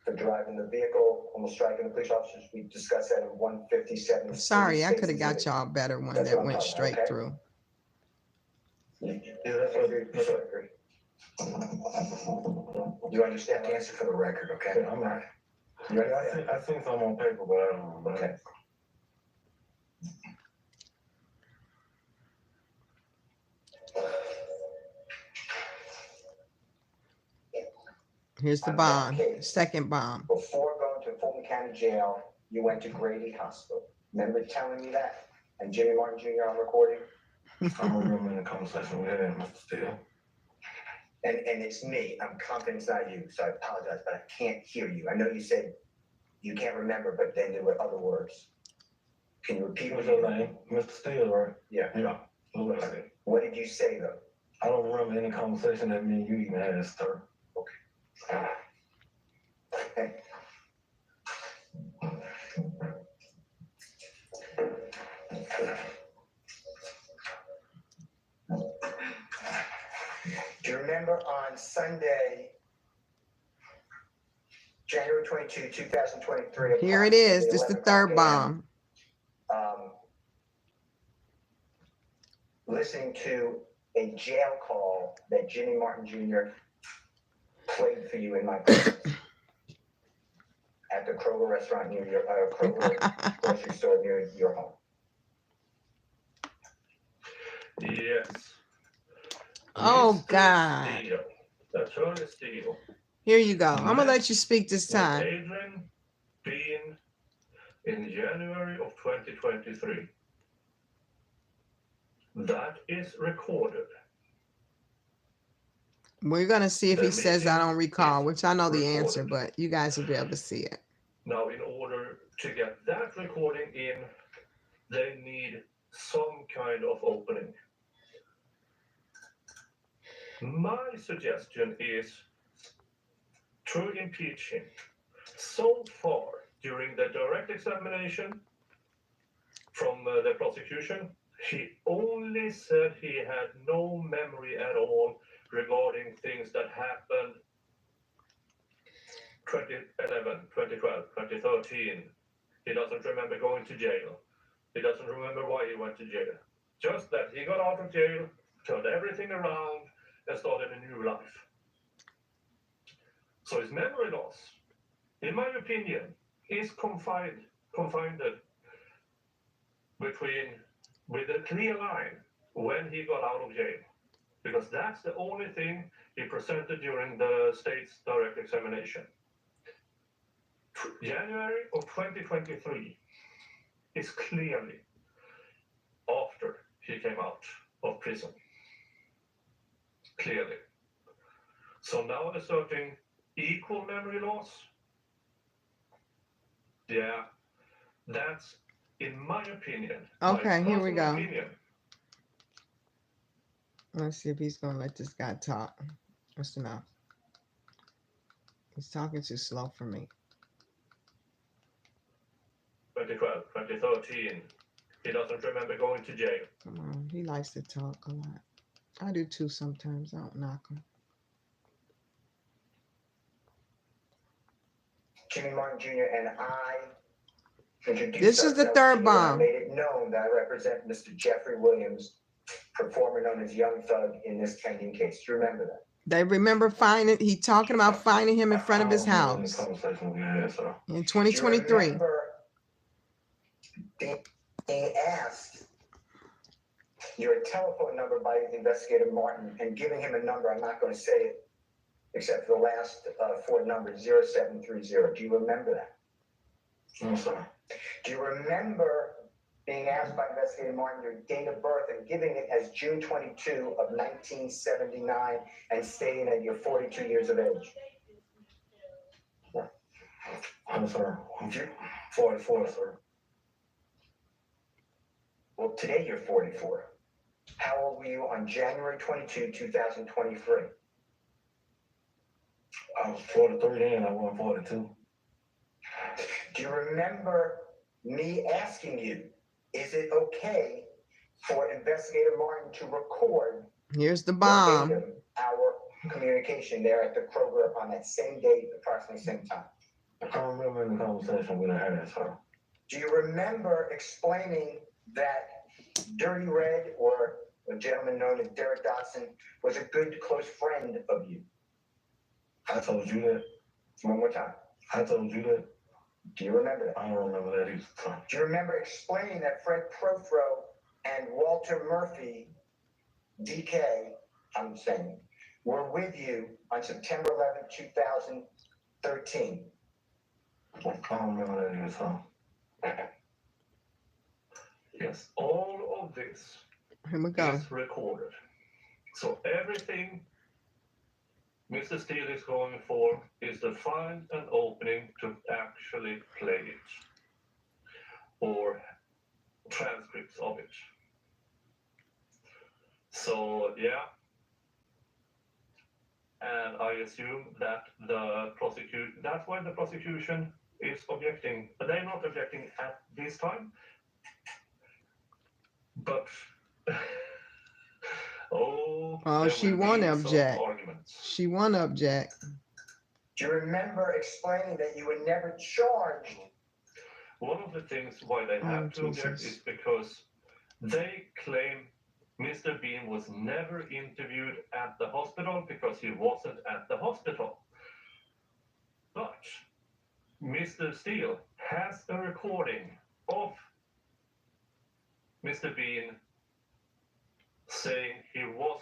for driving the vehicle, almost striking the police officers. We discussed that in 157. Sorry, I could have got y'all a better one that went straight through. Yeah, that's what I agree. You understand the answer for the record, okay? Yeah, I'm right. You ready? I think some on paper, but I don't know. Okay. Here's the bomb, second bomb. Before going to Fulton County Jail, you went to Grady Hospital. Remember telling me that? And Jimmy Martin Jr. on recording? I don't remember in the conversation we had, Mr. Steele. And it's me. I'm confident it's not you, so I apologize, but I can't hear you. I know you said you can't remember, but then there were other words. Can you repeat What's your name? Mr. Steele, right? Yeah. Yeah. Look like it. What did you say, though? I don't remember any conversation that me and you even had, sir. Okay. Do you remember on Sunday, January 22, 2023? Here it is. This is the third bomb. Listening to a jail call that Jimmy Martin Jr. played for you in my presence at the Kroger restaurant near your Kroger grocery store near your home. Yes. Oh, Mr. God. Steele. Attorney Steele. Here you go. I'm going to let you speak this time. Adrian Bean in January of 2023. That is recorded. We're going to see if he says I don't recall, which I know the recorded. answer, but you guys will be able to see it. Now, in order to get that recording in, they need some kind of opening. My suggestion is to impeach him. So far, during the direct examination from the prosecution, he only said he had no memory at all regarding things that happened 2011, 2012, 2013. He doesn't remember going to jail. He doesn't remember why he went to jail. Just that he got out of jail, turned everything around, and started a new life. So his memory loss, in my opinion, is confined with a clear line when he got out of jail. Because that's the only thing he presented during the state's direct examination. January of 2023 is clearly after he came out of prison. Clearly. So now asserting equal memory loss, yeah, that's, in my opinion. Okay, here we go. Opinion. Let's see if he's going to let this guy talk. What's the mouth? He's talking too slow for me. 2012, 2013. He doesn't remember going to jail. Come on, he likes to talk a lot. I do too sometimes. I don't knock him. Jimmy Martin Jr. and I introduced This is the ourselves third to you, and I bomb. made it known that I represent Mr. Jeffrey Williams, performer known as Young Thug in this pending case. Do you remember that? They remember finding, he talking about finding him in front of his house in 2023. Do you remember being asked your telephone number by Investigator Martin and giving him a number. I'm not going to say it except for the last four numbers, 0730. Do you remember that? No, sir. Do you remember being asked by Investigator Martin your date of birth and giving it as June 22 of 1979 and stating that you're 42 years of age? No, sir. 44, sir. Well, today you're 44. How old were you on January 22, 2023? I was 43 then, I was 42. Do you remember me asking you, is it okay for Investigator Martin to record Here's the bomb. verbatim our communication there at the Kroger on that same date, approximately same time? I don't remember the conversation we had, sir. Do you remember explaining that Dirty Red, or a gentleman known as Derek Dodson, was a good close friend of you? I told you that. One more time. I told you that. Do you remember that? I don't remember that either, sir. Do you remember explaining that Fred Prothro and Walter Murphy, DK, I'm saying, were with you on September 11, 2013? I don't remember that either, sir. Yes, all of this Here we go. is recorded. So everything Mr. Steele is going for is to find an opening to actually play it, or transcripts of it. So yeah, and I assume that that's why the prosecution is objecting, but they're not objecting at this time. But oh, she won't object. She won't object. Do you remember explaining that you were never charged? One of the things why they have to object is because they claim Mr. Bean was never interviewed at the hospital because he wasn't at the hospital. But Mr. Steele has a recording of Mr. Bean saying he was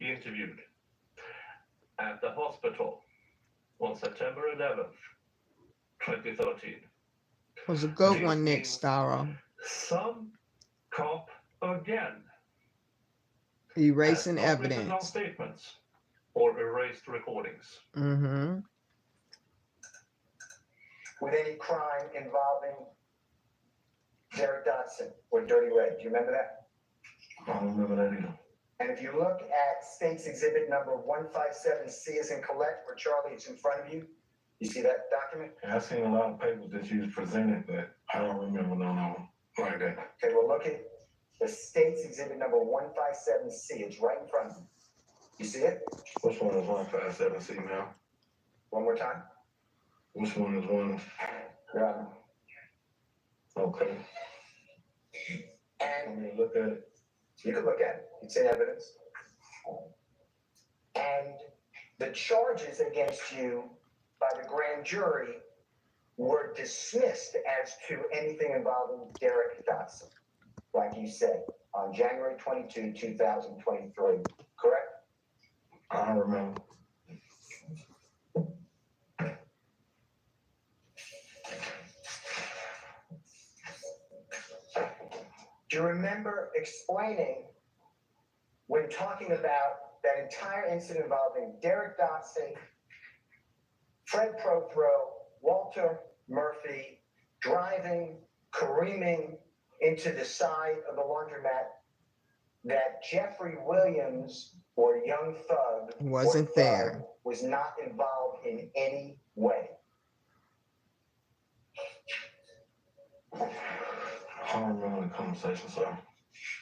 interviewed at the hospital on September 11th, 2013. Was a good one, Nick Starro. Some cop again Erasing has not written down evidence. statements or erased recordings. Mm-hmm. With any crime involving Derek Dodson or Dirty Red. Do you remember that? I don't remember that either. And if you look at State's Exhibit number 157C as in Colette, where Charlie is in front of you, you see that document? Yeah, I've seen a lot of papers that you presented, but I don't remember none of them like that. Okay, well, look at the State's Exhibit number 157C. It's right in front of you. You see it? Which one is 157C now? One more time. Which one is one? Yeah. Okay. And Let me look at it. you can look at it. It's in evidence. And the charges against you by the grand jury were dismissed as to anything involving Derek Dodson, like you said, on January 22, 2023. Correct? I don't remember. Do you remember explaining, when talking about that entire incident involving Derek Dodson, Fred Prothro, Walter Murphy, driving, careening into the side of the laundromat, that Jeffrey Williams, or Young Thug, Wasn't there. was not involved in any way? I don't remember the conversation, sir.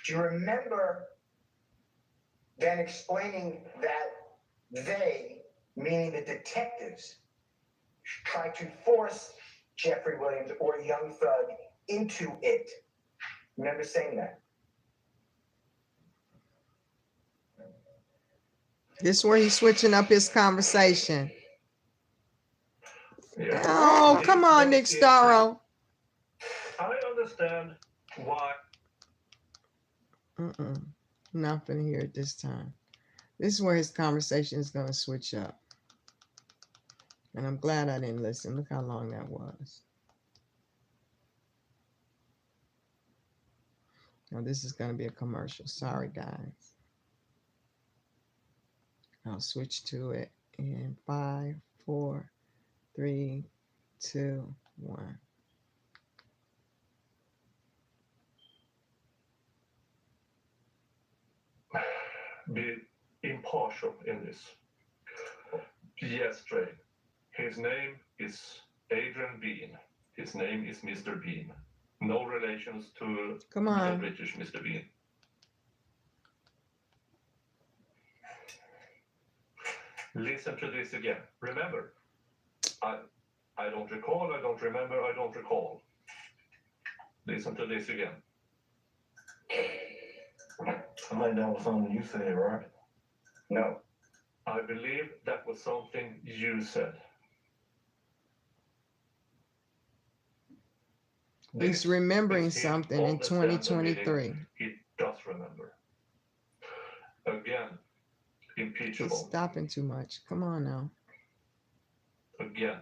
Do you remember then explaining that they, meaning the detectives, tried to force Jeffrey Williams or Young Thug into it? Remember saying that? This is where he's switching up his conversation. Yeah. Oh, come on, Nick Starro. I understand why Not gonna hear it this time. This is where his conversation is gonna switch up. And I'm glad I didn't listen. Look how long that was. Now this is gonna be a commercial. Sorry, guys. I'll switch to it in 5, 4, 3, 2, 1. Be impartial in this. Yes, Trey. His name is Adrian Bean. His name is Mr. Bean. No relations to Come the on. British Mr. Bean. Listen to this again. Remember, I don't recall, I don't remember, I don't recall. Listen to this again. I think that was something you said, right? No. I believe that was something you said. He's This remembering is him something on in the stand 2023. admitting He does remember. Again, He's impeachable. stopping too much. Come on now. Again,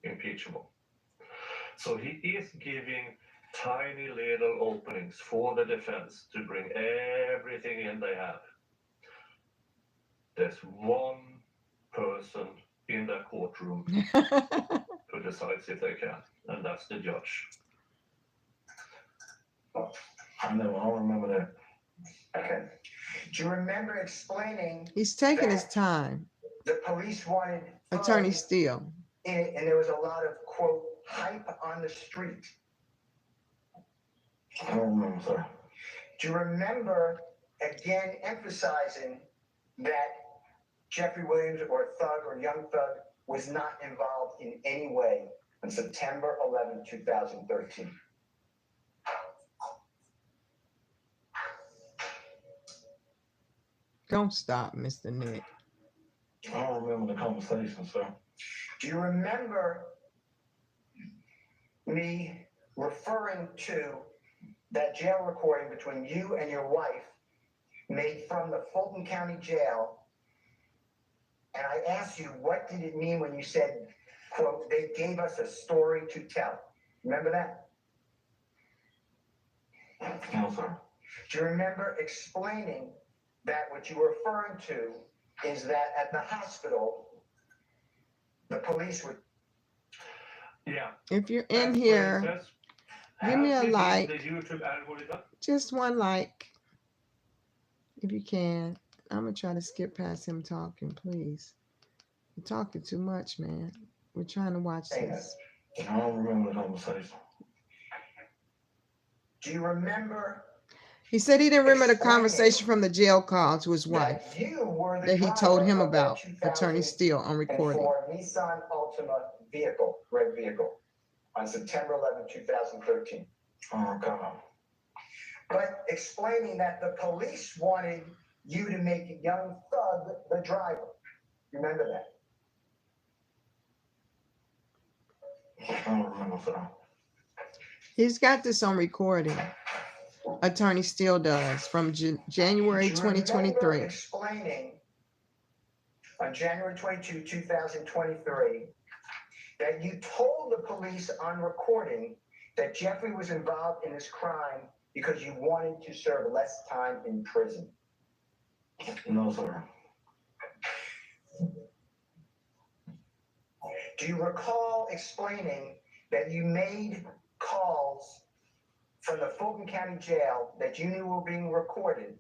impeachable. So he is giving tiny little openings for the defense to bring everything in they have. There's one person in that courtroom who decides if they can, and that's the judge. I don't remember that. Okay. Do you remember explaining He's taking his time. the police wanted Attorney funds Steele. in it, and there was a lot of, quote, hype on the street? I don't remember, sir. Do you remember, again, emphasizing that Jeffrey Williams or Thug or Young Thug was not involved in any way on September 11, 2013? Don't stop, Mr. Nick. I don't remember the conversation, sir. Do you remember me referring to that jail recording between you and your wife made from the Fulton County Jail? And I asked you, what did it mean when you said, quote, they gave us a story to tell? Remember that? No, sir. Do you remember explaining that what you were referring to is that at the hospital, the police would... Yeah. If you're in That's what here, it says. give me a Have you like. seen the YouTube algorithm? Just one like. If you can. I'm going to try to skip past him talking, please. You're talking too much, man. We're trying to watch this. I don't remember the conversation. Do you remember He said he didn't remember the conversation from the jail call to his wife that you were the that he told driver him of that about, Attorney Steele, on recording. 2004 Nissan Altima vehicle, red vehicle, on September 11, 2013? Oh, God. But explaining that the police wanted you to make Young Thug the driver. Remember that? I don't remember, sir. He's got this on recording. Attorney Steele does from January Do you remember 2023. explaining on January 22, 2023, that you told the police on recording that Jeffrey was involved in this crime because you wanted to serve less time in prison? No, sir. Do you recall explaining that you made calls from the Fulton County Jail that you knew were being recorded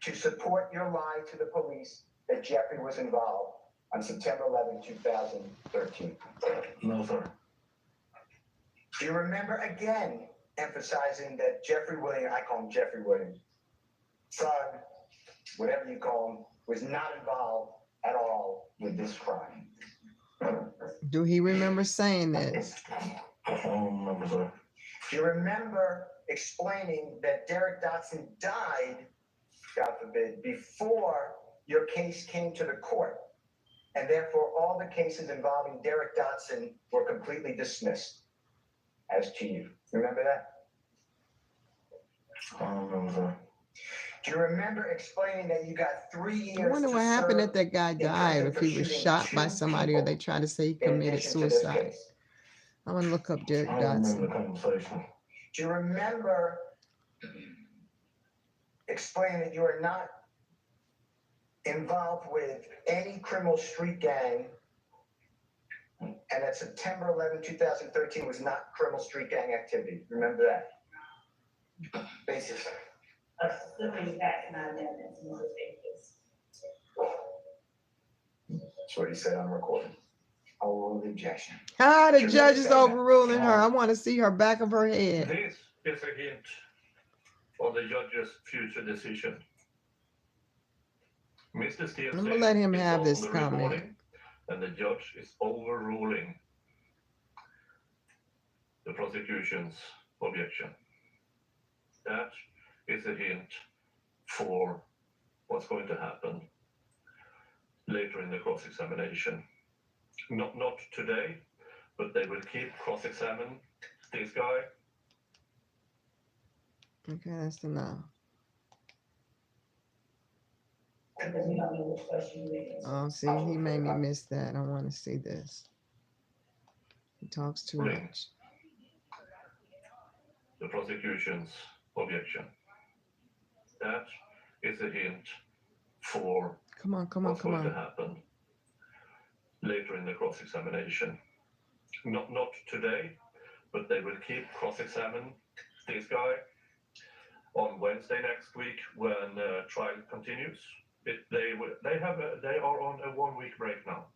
to support your lie to the police that Jeffrey was involved on September 11, 2013? No, sir. Do you remember again emphasizing that Jeffrey Williams, I call him Jeffrey Williams, Thug, whatever you call him, was not involved at all with this crime? Do he remember saying this? I don't remember, sir. Do you remember explaining that Derek Dotson died, God forbid, before your case came to the court, and therefore all the cases involving Derek Dotson were completely dismissed as to you? Remember that? I don't remember, sir. Do you remember explaining that you got 3 years I wonder to what happened serve if that guy in died, prison if for he was shooting shot by 2 somebody, or they people tried to say he in committed addition to this suicide. case? I want to look up Derek I don't remember Dodson. the conversation. Do you remember explaining that you are not involved with any criminal street gang, and that September 11, 2013 was not criminal street gang activity? Remember that? Basically. Assuming that's not evidence in most cases. That's what he said on recording. I'll rule the objection. Ah, the Should judge we is say that? overruling her. I want to see her back of her head. This is a hint on the judge's future decision. Mr. Steele I'm gonna let him is have on this the comment. recording, and the judge is overruling the prosecution's objection. That is a hint for what's going to happen later in the cross-examination. Not today, but they will keep cross-examining this guy. Okay, that's enough. Because we don't know which question you answer. Oh, see, he made me miss that. I want to see this. He talks too much. The prosecution's objection. That is a hint for Come on, come on, what's come going to on. happen later in the cross-examination. Not today, but they will keep cross-examining this guy on Wednesday next week when trial continues. They are on a 1-week break now.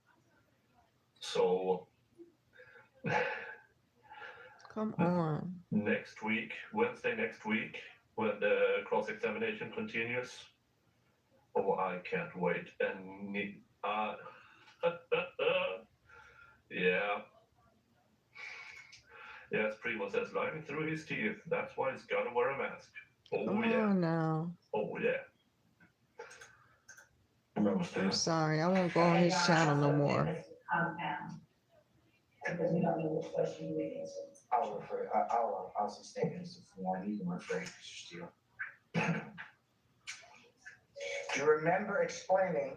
So Come on. next week, Wednesday next week, when the cross-examination continues. Oh, I can't wait. And yeah. Yes, Primo says lying through his teeth. That's why he's got to wear a mask. Oh, Come yeah. on now. Oh, yeah. Remember, Steele. I'm sorry. I won't go on his channel no more. Compound. Because we don't know which question you answer. I'll sustain this for one. You can refer to Mr. Steele. Do you remember explaining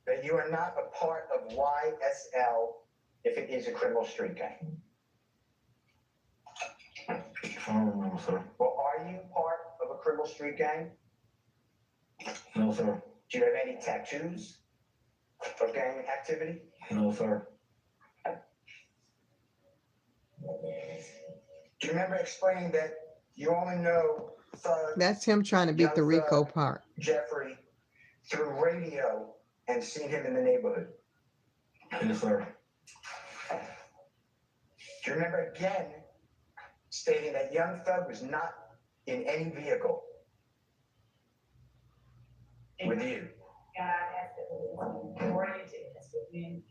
that you are not a part of YSL if it is a criminal street gang? I don't remember, sir. Well, are you part of a criminal street gang? No, sir. Do you have any tattoos of gang activity? No, sir. Do you remember explaining that you only know Thug, That's him trying to beat the Rico part. Jeffrey, through radio and seen him in the neighborhood? Yes, sir. Do you remember again stating that Young Thug was not in any vehicle with you? God has to oriented us with men.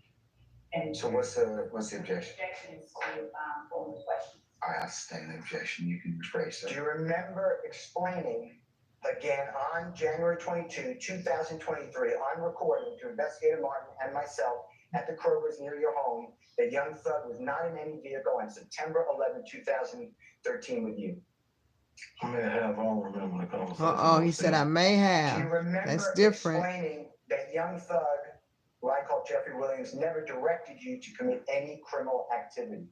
And So what's the objection? objection is to form the question. I sustain the objection. You can rephrase it. Do you remember explaining again on January 22, 2023, on recording to Investigator Martin and myself at the Kroger's near your home that Young Thug was not in any vehicle on September 11, 2013 with you? I may have. I don't remember the conversation. Uh-oh, he said I may Do you have. remember That's different. explaining that Young Thug, who I call Jeffrey Williams, never directed you to commit any criminal activity?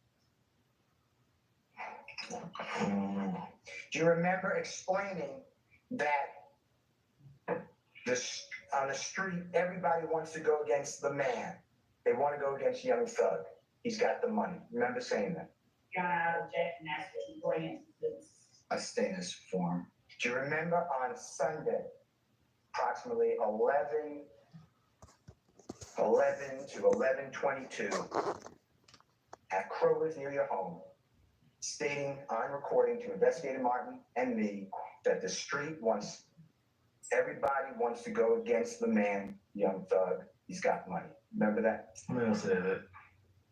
I don't remember. Do you remember explaining that on the street, everybody wants to go against the man? They want to go against Young Thug. He's got the money. Remember saying that? God, I object and ask that you grant this. I stay in this form. Do you remember on Sunday, approximately 11 to 11:22, at Kroger's near your home, stating on recording to Investigator Martin and me that the street everybody wants to go against the man, Young Thug. He's got money. Remember that? I may have said that.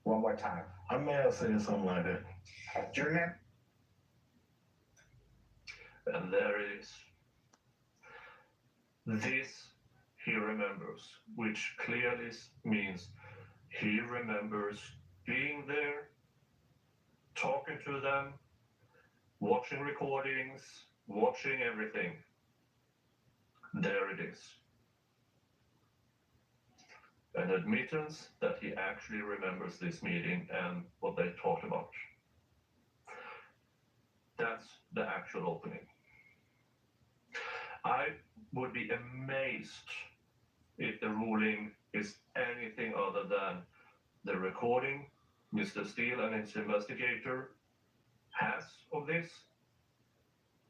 One more time. I may have said something like that. Do you remember? And there it is. This he remembers, which clearly means he remembers being there, talking to them, watching recordings, watching everything. There it is. An admittance that he actually remembers this meeting and what they talked about. That's the actual opening. I would be amazed if the ruling is anything other than the recording Mr. Steele and his investigator has of this.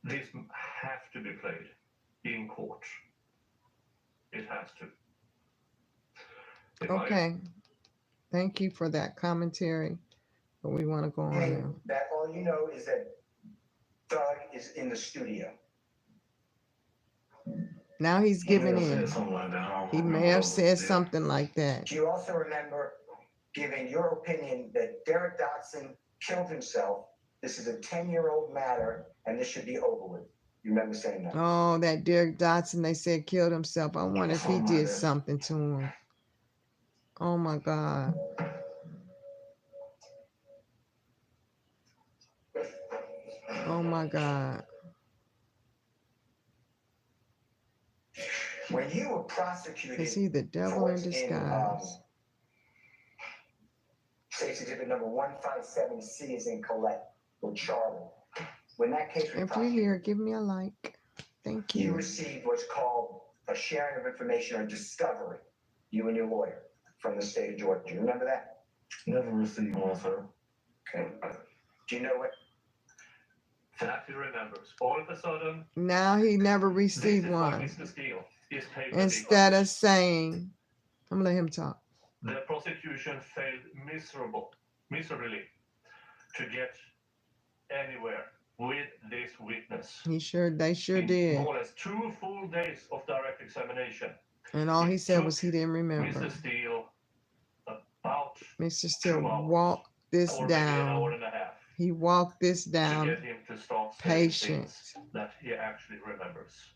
This have to be played in court. It has to. Okay. Thank you for that commentary. But we want to go on now. That all you know is that Doug is in the studio. Now he's giving in. He may have said something like that. Do you also remember giving your opinion that Derek Dotson killed himself? This is a 10-year-old matter, and this should be over with. You remember saying that? Oh, that Derek Dotson, they said killed himself. I wonder if he did something to him. Oh, my God. Oh, my God. When you were prosecuted, is he the devil in disguise? State's Exhibit number 157C is in Colette with Charlie. When that case was if you're here, give me a like. Thank you. You received what's called a sharing of information or discovery, you and your lawyer, from the state of Georgia. Do you remember that? Never received one, sir. Okay. Do you know what? That he remembers. All of a sudden. Now he never received one. Mr. Steele is instead of saying, I'm gonna let him talk. The prosecution failed miserably to get anywhere with this witness. They sure did. More or less 2 full days of direct examination. And all he said was he didn't remember. Mr. Steele about Mr. Steele walked this down. An hour and a half. He walked this down. To get him to start patient. That he actually remembers.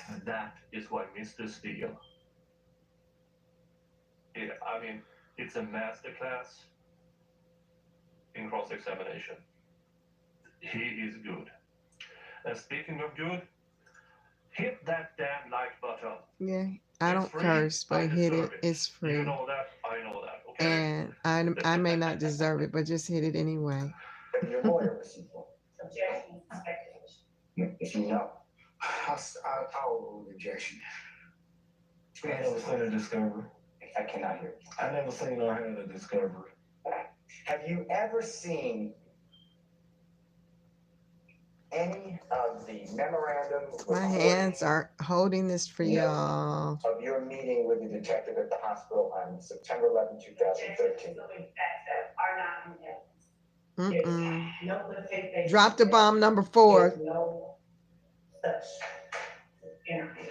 And that is why Mr. Steele. I mean, it's a masterclass in cross-examination. He is good. And speaking of good, hit that damn like button. Yeah, I don't curse, but hit it. It's free. You know that, I know that. Okay. And I may not deserve it, but just hit it anyway. Your lawyer received one. Objection, speculation. If you know, I'll rule the objection. I never seen a discovery. I cannot hear you. I never seen or heard a discovery. Have you ever seen any of the memorandum? My hands are holding this for y'all. Of your meeting with the detective at the hospital on September 11, 2013. Drop the bomb number 4.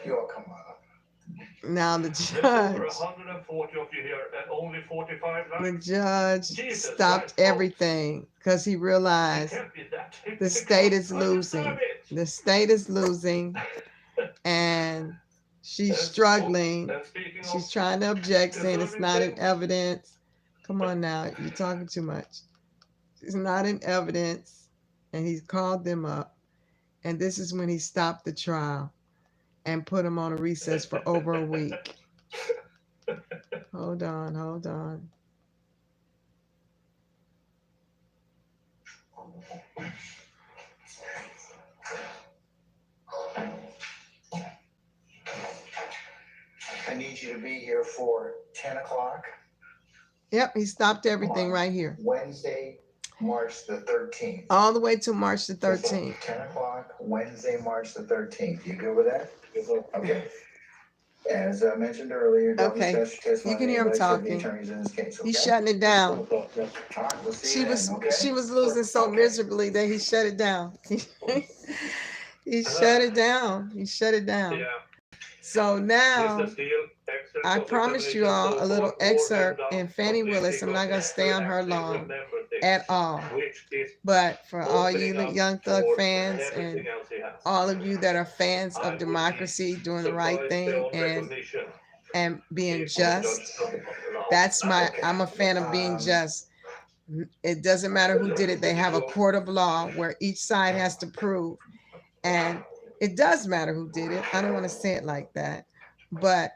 You'll come on. Now the There's judge. over 140 of you here and only 45 left. The judge Jesus stopped Christ, everything because he realized the state is losing. The state is losing, and she's struggling. She's trying to object, saying it's not in evidence. Come on now, you're talking too much. It's not in evidence, and he's called them up, and this is when he stopped the trial and put them on a recess for over a week. Hold on. I need you to be here for 10 o'clock. Yep, he stopped everything right here. Wednesday, March the 13th. All the way to March the 13th. 10 o'clock, Wednesday, March the 13th. You good with that? Okay. As I mentioned earlier, okay. You can hear him talking. He's shutting it down. She was losing so miserably that he shut it down. He shut it down. Yeah. So now I promised you all a little excerpt in Fani Willis. I'm not going to stay on her long at all. But for all you Young Thug fans and all of you that are fans of democracy, doing the right thing and being just, I'm a fan of being just. It doesn't matter who did it. They have a court of law where each side has to prove. And It does matter who did it. I don't want to say it like that. But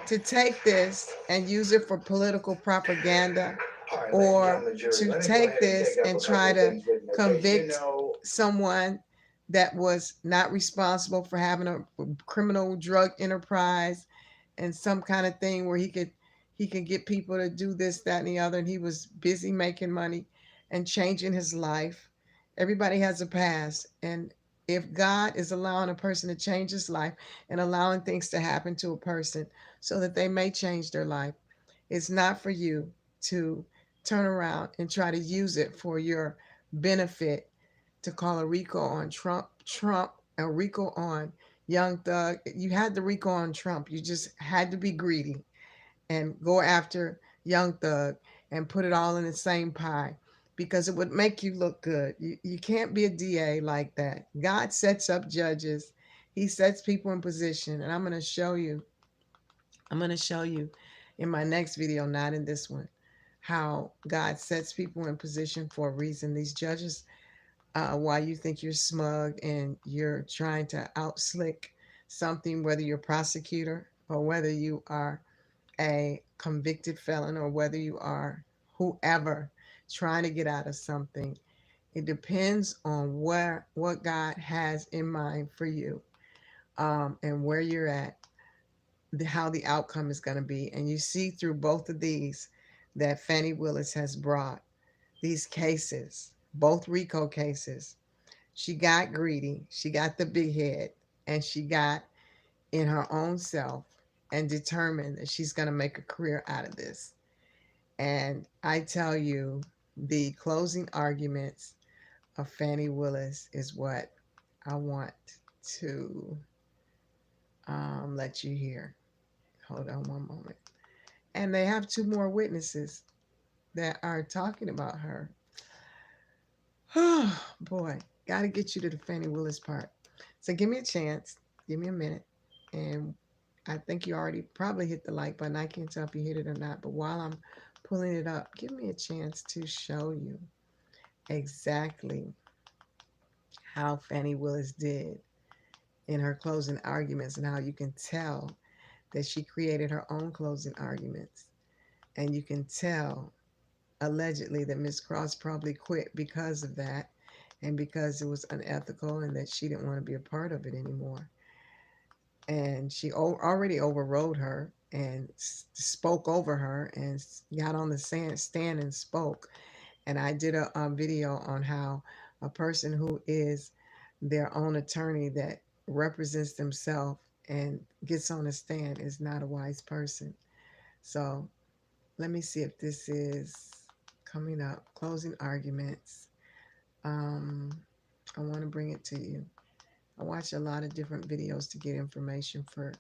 to take this and use it for political propaganda, All right, ladies and or gentlemen, jury, to let me go take ahead this take up and a try couple of to things with you, okay? convict You know, someone that was not responsible for having a criminal drug enterprise and some kind of thing where he could get people to do this, that, and the other, and he was busy making money and changing his life. Everybody has a past, and if God is allowing a person to change his life and allowing things to happen to a person so that they may change their life, it's not for you to turn around and try to use it for your benefit, to call a RICO on Trump, a RICO on Young Thug. You had the RICO on Trump. You just had to be greedy and go after Young Thug and put it all in the same pie because it would make you look good. You can't be a DA like that. God sets up judges. He sets people in position. And I'm going to show you in my next video, not in this one, how God sets people in position for a reason. These judges, why you think you're smug and you're trying to outslick something, whether you're a prosecutor or whether you are a convicted felon or whether you are whoever trying to get out of something. It depends on what God has in mind for you, and where you're at, how the outcome is going to be. And you see through both of these that Fani Willis has brought these cases, both RICO cases. She got greedy, she got the big head, and she got in her own self and determined that she's going to make a career out of this. And I tell you, the closing arguments of Fani Willis is what I want to let you hear. Hold on one moment. And they have 2 more witnesses that are talking about her. Oh, boy. Got to get you to the Fani Willis part. So give me a chance. Give me a minute. And I think you already probably hit the like button. I can't tell if you hit it or not. But while I'm pulling it up, give me a chance to show you exactly how Fani Willis did in her closing arguments and how you can tell that she created her own closing arguments. And you can tell, allegedly, that Ms. Cross probably quit because of that and because it was unethical and that she didn't want to be a part of it anymore. And she already overrode her and spoke over her and got on the stand and spoke. And I did a video on how a person who is their own attorney that represents themselves and gets on a stand is not a wise person. So let me see if this is coming up. Closing arguments. I want to bring it to you. I watch a lot of different videos to get information for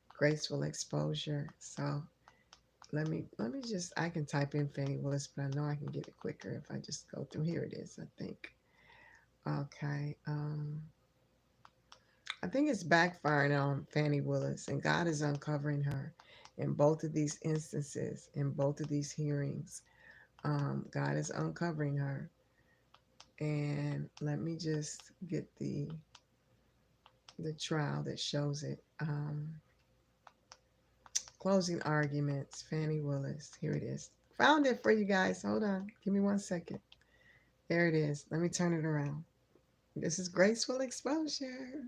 graceful exposure. So let me just, I can type in Fani Willis, but I know I can get it quicker if I just go through. Here it is, I think. Okay. I think it's backfiring on Fani Willis, and God is uncovering her in both of these instances, in both of these hearings. God is uncovering her. And let me just get the trial that shows it. Closing arguments, Fani Willis. Here it is. Found it for you guys. Hold on. Give me 1 second. There it is. Let me turn it around. This is graceful exposure.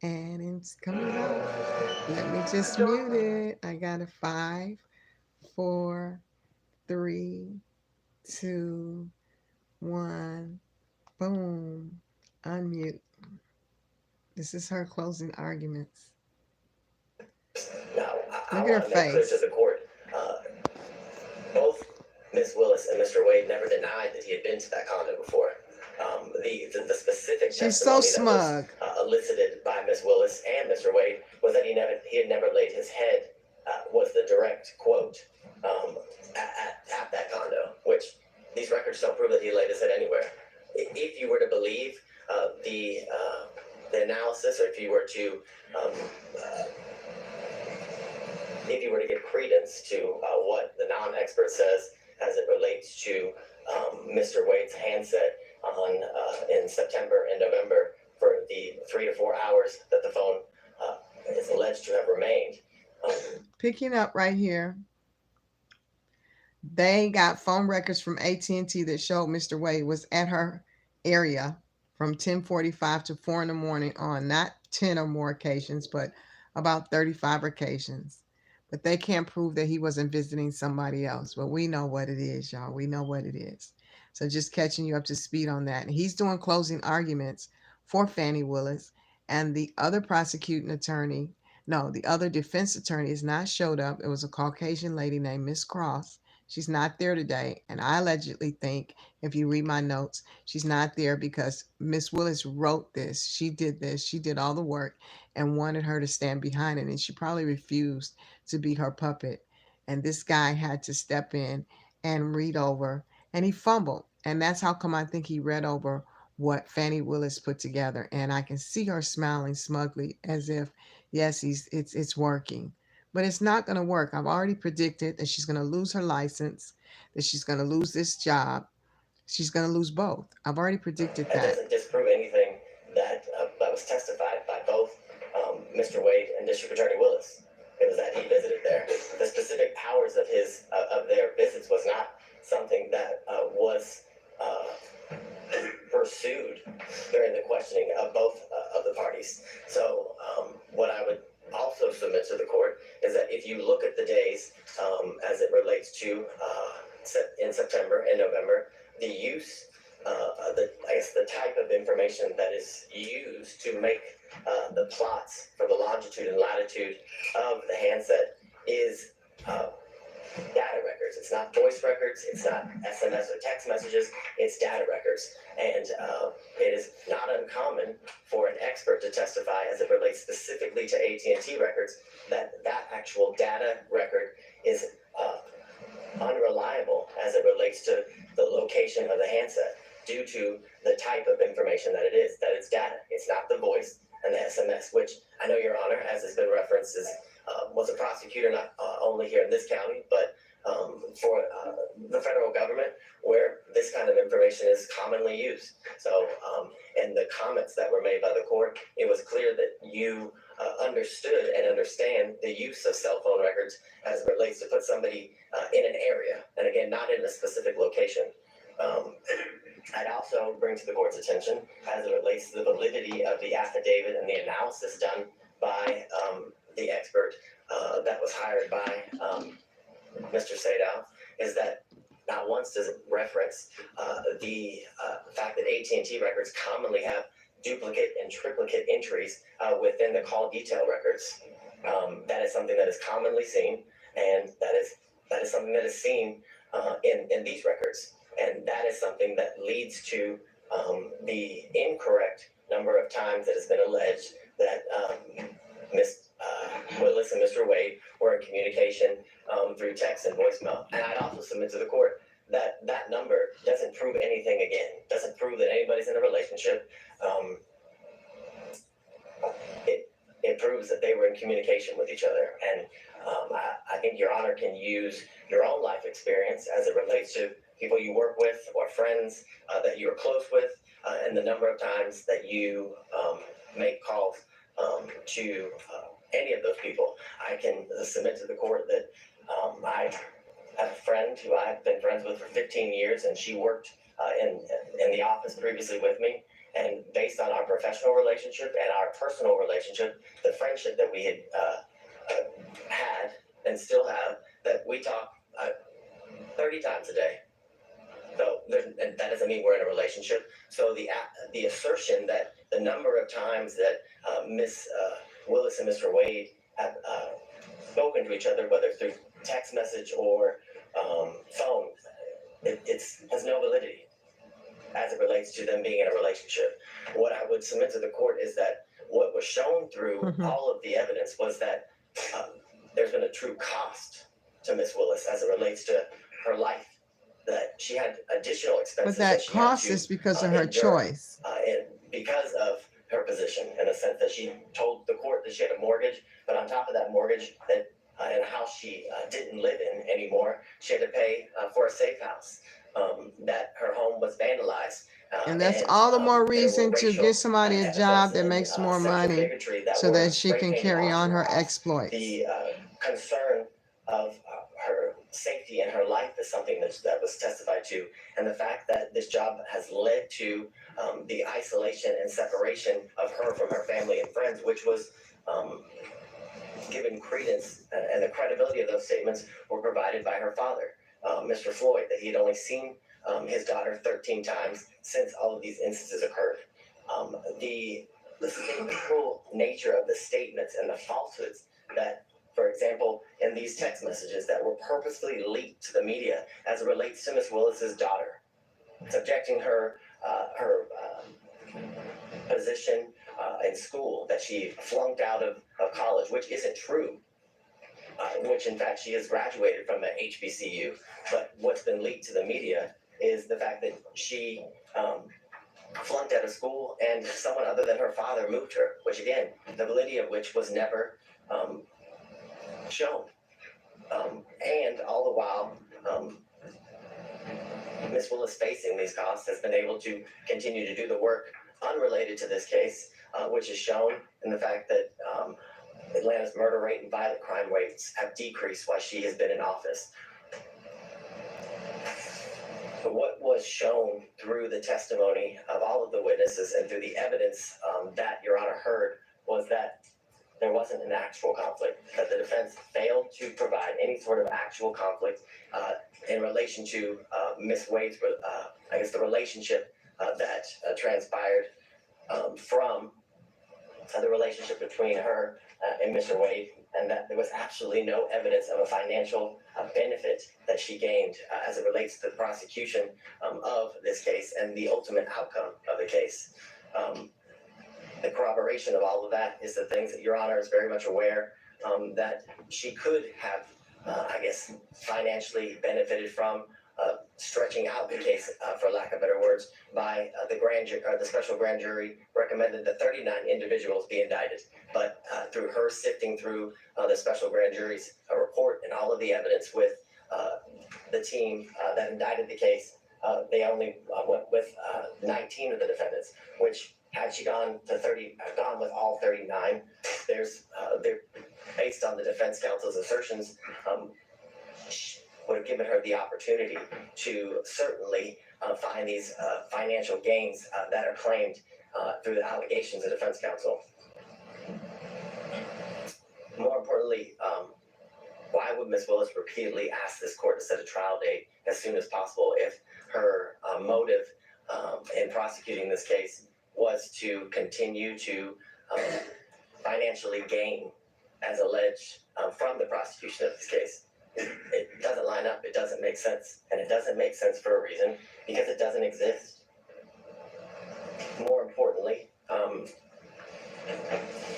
And it's coming up. Let me just mute it. I got a 5, 4, 3, 2, 1. Boom. Unmute. This is her closing arguments. Now, Look at her face. Clear to the court. Both Ms. Willis and Mr. Wade never denied that he had been to that condo before. The specific She's so smug. that was elicited by Ms. Willis and Mr. Wade was that he had never laid his head, was the direct quote, at that condo, which these records don't prove that he laid his head anywhere. If you were to believe the analysis, or if you were to give credence to what the non-expert says as it relates to Mr. Wade's handset in September and November for the 3 to 4 hours that the phone is alleged to have remained. Picking up right here, they got phone records from ATT that showed Mr. Wade was at her area from 10:45 to 4 in the morning on not 10 or more occasions, but about 35 occasions. But they can't prove that he wasn't visiting somebody else. But we know what it is, y'all. We know what it is. So just catching you up to speed on that. And he's doing closing arguments for Fani Willis, and the other prosecuting attorney, no, the other defense attorney has not showed up. It was a Caucasian lady named Miss Cross. She's not there today. And I allegedly think, if you read my notes, she's not there because Miss Willis wrote this. She did all the work and wanted her to stand behind it. And she probably refused to be her puppet. And this guy had to step in and read over, and he fumbled. And that's how come I think he read over what Fani Willis put together. And I can see her smiling smugly as if, yes, it's working. But it's not going to work. I've already predicted that she's going to lose her license, that she's going to lose this job. She's going to lose both. I've already predicted That that. doesn't disprove anything that was testified by both Mr. Wade and District Attorney Willis. It was that he visited there. The specific hours of their visits was not something that was pursued during the questioning of both of the parties. So what I would also submit to the court is that if you look at the days as it relates to in September and November, the use, the type of information that is used to make the plots for the longitude and latitude of the handset is data records. It's not voice records. It's not SMS or text messages. It's data records. And it is not uncommon for an expert to testify as it relates specifically to AT&T records that actual data record is unreliable as it relates to the location of the handset due to the type of information that it is, that it's data. It's not the voice and the SMS, which I know, Your Honor, as has been referenced, was a prosecutor not only here in this county, but for the federal government, where this kind of information is commonly used. So in the comments that were made by the court, it was clear that you understood and understand the use of cell phone records as it relates to put somebody in an area, and again, not in a specific location. I'd also bring to the court's attention, as it relates to the validity of the affidavit and the analysis done by the expert that was hired by Mr. Sadow, is that not once does it reference the fact that AT&T records commonly have duplicate and triplicate entries within the call detail records. That is something that is commonly seen, and that is something that is seen in these records. And that is something that leads to the incorrect number of times that has been alleged that Ms. Willis and Mr. Wade were in communication through text and voicemail. And I'd also submit to the court that that number doesn't prove anything again, doesn't prove that anybody's in a relationship. It proves that they were in communication with each other. And I think Your Honor can use your own life experience as it relates to people you work with or friends that you're close with, and the number of times that you make calls to any of those people. I can submit to the court that I have a friend who I've been friends with for 15 years, and she worked in the office previously with me. And based on our professional relationship and our personal relationship, the friendship that we had had and still have, that we talk 30 times a day. So and that doesn't mean we're in a relationship. So the assertion that the number of times that Miss Willis and Mr. Wade have spoken to each other, whether through text message or phone, it has no validity as it relates to them being in a relationship. What I would submit to the court is that what was shown through all of the evidence was that there's been a true cost to Miss Willis as it relates to her life, that she had additional expenses. But that cost is because of her choice. And because of her position, in the sense that she told the court that she had a mortgage, but on top of that mortgage, that in a house she didn't live in anymore, she had to pay for a safe house, that her home was vandalized, And that's all the more reason to get somebody a job that makes more money so that she can carry on her exploits. The concern of her safety and her life is something that was testified to, and the fact that this job has led to the isolation and separation of her from her family and friends, which was given credence, and the credibility of those statements were provided by her father, Mr. Floyd, that he had only seen his daughter 13 times since all of these instances occurred. The stateful nature of the statements and the falsehoods that, for example, in these text messages that were purposely leaked to the media as it relates to Miss Willis's daughter, subjecting her position in school, that she flunked out of college, which isn't true, which in fact she has graduated from an HBCU. But what's been leaked to the media is the fact that she flunked out of school and someone other than her father moved her, which again, the validity of which was never shown. And all the while, Miss Willis, facing these costs, has been able to continue to do the work unrelated to this case, which is shown in the fact that Atlanta's murder rate and violent crime rates have decreased while she has been in office. But what was shown through the testimony of all of the witnesses and through the evidence that Your Honor heard was that there wasn't an actual conflict, that the defense failed to provide any sort of actual conflict in relation to Miss Wade's, I guess, the relationship that transpired from the relationship between her and Mr. Wade, and that there was absolutely no evidence of a financial benefit that she gained as it relates to the prosecution of this case and the ultimate outcome of the case. The corroboration of all of that is the things that Your Honor is very much aware that she could have, I guess, financially benefited from stretching out the case, for lack of better words, by the special grand jury recommended that 39 individuals be indicted. But through her sifting through the special grand jury's report and all of the evidence with the team that indicted the case, they only went with 19 of the defendants, which had she gone with all 39, they're based on the defense counsel's assertions, would have given her the opportunity to certainly find these financial gains that are claimed through the allegations of defense counsel. More importantly, why would Ms. Willis repeatedly ask this court to set a trial date as soon as possible if her motive in prosecuting this case was to continue to financially gain, as alleged, from the prosecution of this case? It doesn't line up, it doesn't make sense, and it doesn't make sense for a reason, because it doesn't exist. More importantly,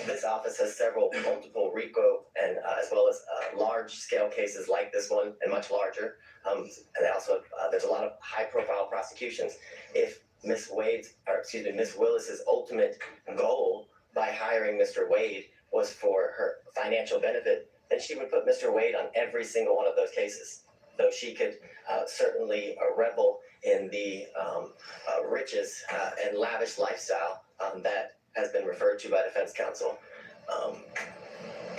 this office has multiple RICO and as well as large-scale cases like this one and much larger, and also there's a lot of high-profile prosecutions. If Miss Willis's ultimate goal by hiring Mr. Wade was for her financial benefit, then she would put Mr. Wade on every single one of those cases. Though she could certainly revel in the riches and lavish lifestyle that has been referred to by defense counsel,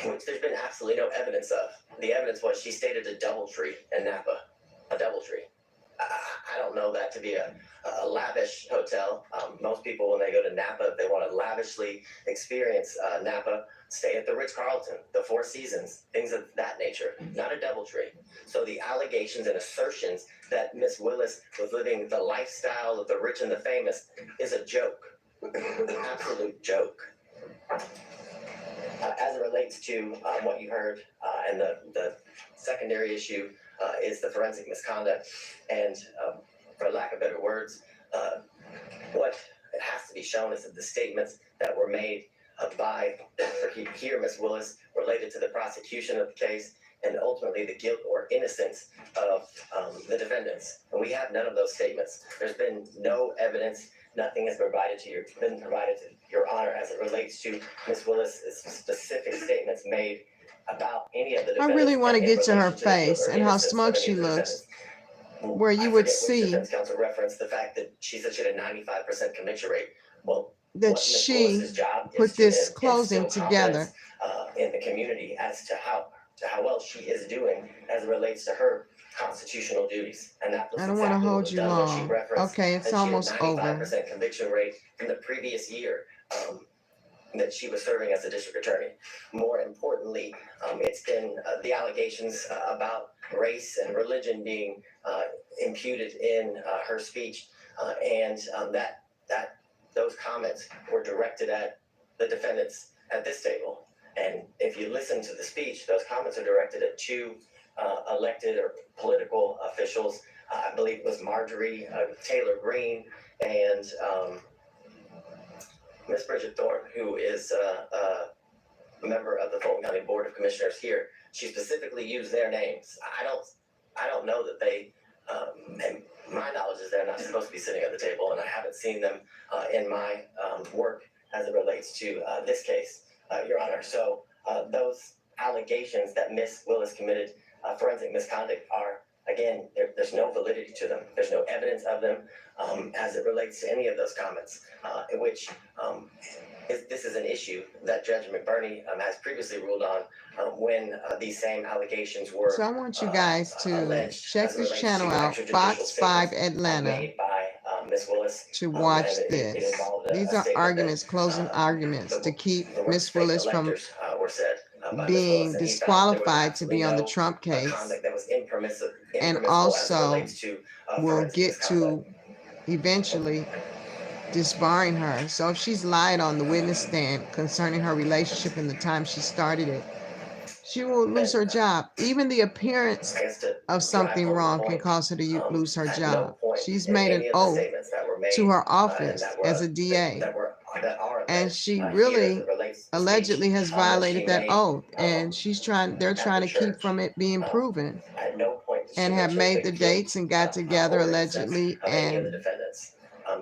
which there's been absolutely no evidence of. The evidence was she stayed at a DoubleTree in Napa, a DoubleTree. I don't know that to be a lavish hotel. Most people, when they go to Napa, if they want to lavishly experience Napa, stay at the Ritz-Carlton, the Four Seasons, things of that nature, not a DoubleTree. So the allegations and assertions that Miss Willis was living the lifestyle of the rich and the famous is a joke, an absolute joke. As it relates to what you heard, and the secondary issue is the forensic misconduct, and for lack of better words, what it has to be shown is that the statements that were made by Miss Willis related to the prosecution of the case and ultimately the guilt or innocence of the defendants. And we have none of those statements. There's been no evidence. Nothing has been provided to Your Honor as it relates to Miss Willis's specific statements made about any of the defendants. I really want to get to her face and how smug she looks. where you I would forget which see defense counsel referenced the fact that she said she had a 95% conviction rate. Well, that what Ms. she Willis's job is put to this closing instill confidence together. In the community as to how well she is doing as it relates to her constitutional duties. And that was I don't want to exactly what hold was you done when she long. referenced Okay, it's that she had almost over. 95% conviction rate from the previous year. That she was serving as a district attorney. More importantly, it's been the allegations about race and religion being imputed in her speech, and that those comments were directed at the defendants at this table. And if you listen to the speech, those comments are directed at two elected or political officials. I believe it was Marjorie Taylor Greene and Miss Bridget Thorne, who is a member of the Fulton County Board of Commissioners here. She specifically used their names. I don't know that they, and my knowledge is they're not supposed to be sitting at the table, and I haven't seen them in my work as it relates to this case, Your Honor. So those allegations that Miss Willis committed forensic misconduct are, again, there's no validity to them. There's no evidence of them as it relates to any of those comments, which this is an issue that Judge McBurney has previously ruled on when these same allegations were. So I want you guys to check this channel out, Fox 5 Atlanta, made by Miss Willis, to watch and it this. involved These are statement arguments, that, closing arguments to keep the words Miss fake Willis from electors were said by Ms. being Willis, and he found there was disqualified to be on the absolutely Trump no case, conduct that was impermissible and as it also relates to will forensic get misconduct. to eventually disbarring her. So if she's lied on the witness stand concerning her relationship and the time she started it, she will lose her job. Even the appearance I guess to of something drive home the wrong can point, cause her to lose her at no job. point She's in made an any of the oath statements that were made, to her and office that were as a DA, that are and alleged, she here as really it relates to allegedly speech, has that violated she that made, oath, and they're at trying the to keep church. from it being proven, At no point did she and have mention made the the guilt dates and got together or innocence allegedly of any of the and defendants.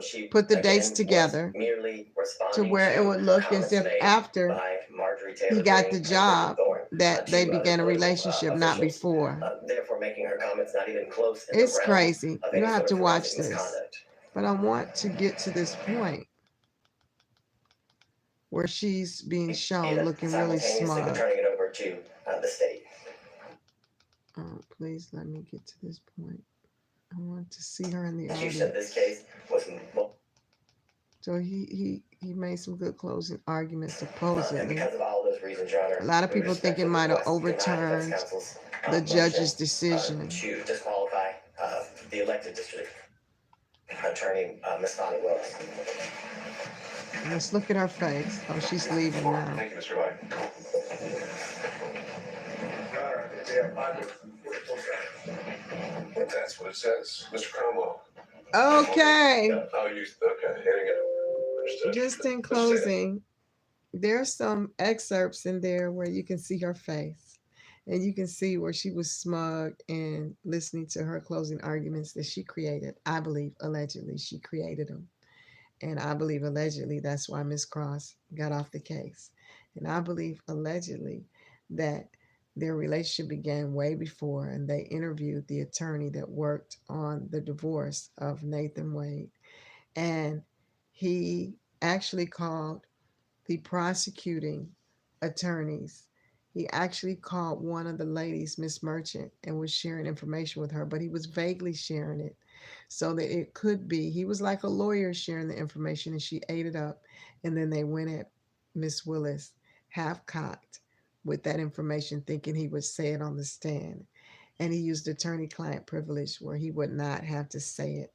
She put the again dates was together merely to responding where it would look as comments if made after by Marjorie he Taylor got Greene the and Bridget job Thorne that they to began a the political relationship, not officials, before. therefore making her comments not even close in the It's realm crazy. of You any have sort to of watch forensic this. misconduct. But I want to get to this point where she's being shown looking really Simultaneously, but smug. turning it over to the state. Oh, please let me get to this point. I want to see her in the She said this audience. case was So he made some good closing arguments, and supposedly. because of all those reasons, Your Honor, A lot of we people think it respectfully might have request deny defense overturned counsel's the judge's motion, decision. to disqualify the elected district attorney, Ms. Fani Willis. Let's look at her face. Oh, she's leaving now. Thank you, Mr. White. If that's what it says, Mr. Cromwell. Okay. Oh, okay, here you go. Understood. Just in closing, there's some excerpts in there where you can see her face, and you can see where she was smug and listening to her closing arguments that she created. I believe allegedly she created them, and I believe allegedly that's why Miss Cross got off the case, and I believe allegedly that their relationship began way before, and they interviewed the attorney that worked on the divorce of Nathan Wade, and he actually called the prosecuting attorneys. He actually called one of the ladies, Miss Merchant, and was sharing information with her, but he was vaguely sharing it so that it could be, he was like a lawyer sharing the information, and she ate it up. And then they went at Miss Willis half-cocked with that information, thinking he would say it on the stand. And he used attorney-client privilege where he would not have to say it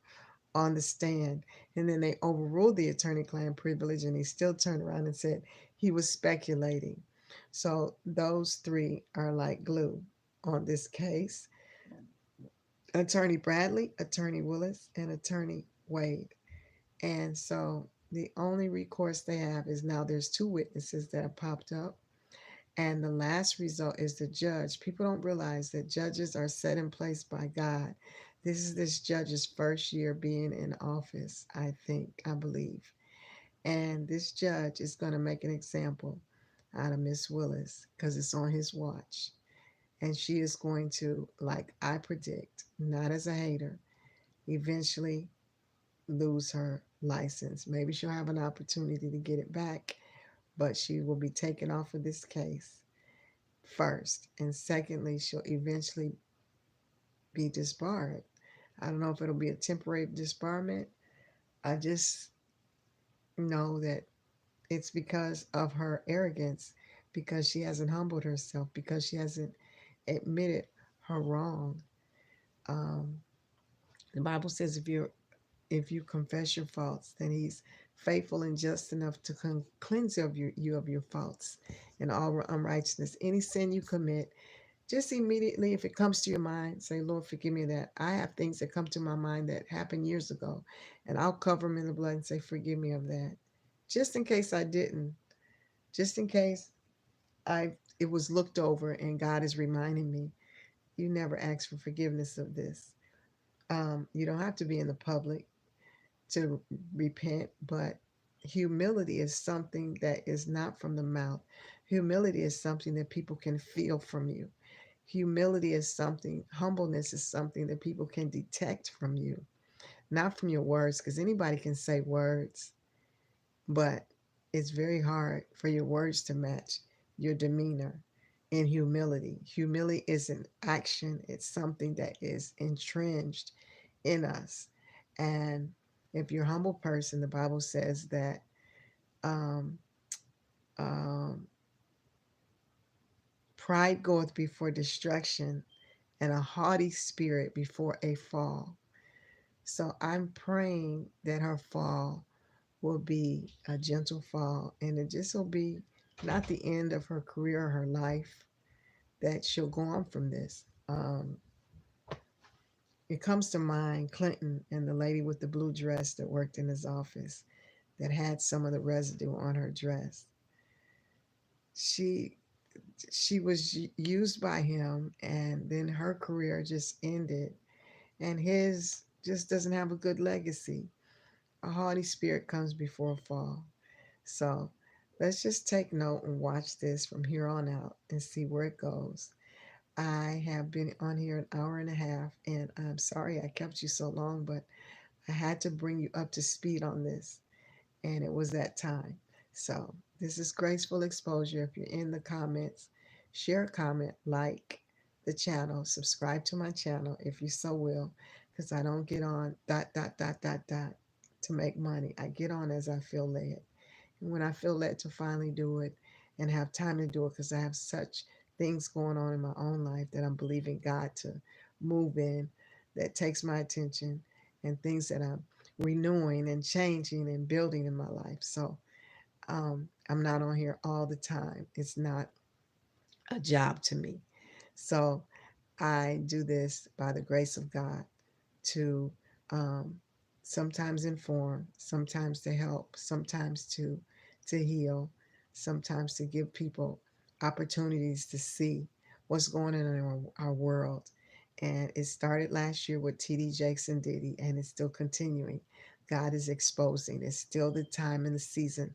on the stand. And then they overruled the attorney-client privilege, and he still turned around and said he was speculating. So those three are like glue on this case. Attorney Bradley, Attorney Willis, and Attorney Wade. And so the only recourse they have is now there's two witnesses that have popped up. And the last result is the judge. People don't realize that judges are set in place by God. This is this judge's first year being in office, I believe. And this judge is going to make an example out of Miss Willis because it's on his watch. And she is going to, like I predict, not as a hater, eventually lose her license. Maybe she'll have an opportunity to get it back, but she will be taken off of this case first. And secondly, she'll eventually be disbarred. I don't know if it'll be a temporary disbarment. I just know that it's because of her arrogance, because she hasn't humbled herself, because she hasn't admitted her wrong. Um, the Bible says if you confess your faults, then He's faithful and just enough to cleanse you of your faults and all unrighteousness. Any sin you commit, just immediately, if it comes to your mind, say, Lord, forgive me that. I have things that come to my mind that happened years ago, and I'll cover them in the blood and say, forgive me of that. Just in case I didn't, just in case it was looked over and God is reminding me, you never asked for forgiveness of this. You don't have to be in the public to repent, but humility is something that is not from the mouth. Humility is something that people can feel from you. Humility is something, humbleness is something that people can detect from you, not from your words, because anybody can say words, but it's very hard for your words to match your demeanor in humility. Humility is an action, it's something that is entrenched in us. And if you're a humble person, the Bible says that um, um, pride goeth before destruction, and a haughty spirit before a fall. So I'm praying that her fall will be a gentle fall, and it just will be not the end of her career or her life, that she'll go on from this. It comes to mind Clinton and the lady with the blue dress that worked in his office that had some of the residue on her dress. She was used by him, and then her career just ended, and his just doesn't have a good legacy. A haughty spirit comes before a fall. So let's just take note and watch this from here on out and see where it goes. I have been on here an hour and a half, and I'm sorry I kept you so long, but I had to bring you up to speed on this, and it was that time. So this is Graceful Exposure. If you're in the comments, share a comment, like the channel, subscribe to my channel if you so will, because I don't get on ... to make money. I get on as I feel led. And when I feel led to finally do it and have time to do it, because I have such things going on in my own life that I'm believing God to move in, that takes my attention, and things that I'm renewing and changing and building in my life. So I'm not on here all the time. It's not a job to me. So I do this by the grace of God to um, sometimes inform, sometimes to help, sometimes to heal, sometimes to give people opportunities to see what's going on in our world. And it started last year with TD Jakes and Diddy, and it's still continuing. God is exposing. It's still the time and the season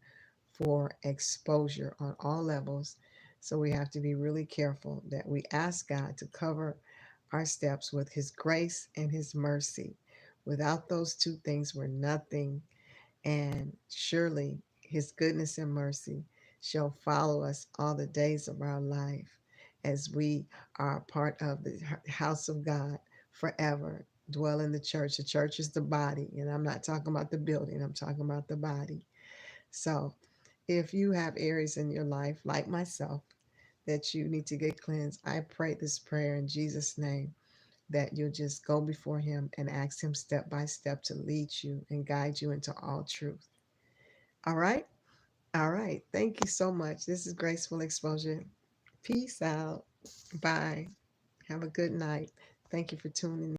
for exposure on all levels. So we have to be really careful that we ask God to cover our steps with His grace and His mercy. Without those two things, we're nothing. And surely His goodness and mercy shall follow us all the days of our life as we are a part of the house of God forever. Dwell in the church. The church is the body. And I'm not talking about the building, I'm talking about the body. So if you have areas in your life, like myself, that you need to get cleansed, I pray this prayer in Jesus' name, that you'll just go before Him and ask Him step by step to lead you and guide you into all truth. All right? All right. Thank you so much. This is Graceful Exposure. Peace out. Bye. Have a good night. Thank you for tuning in.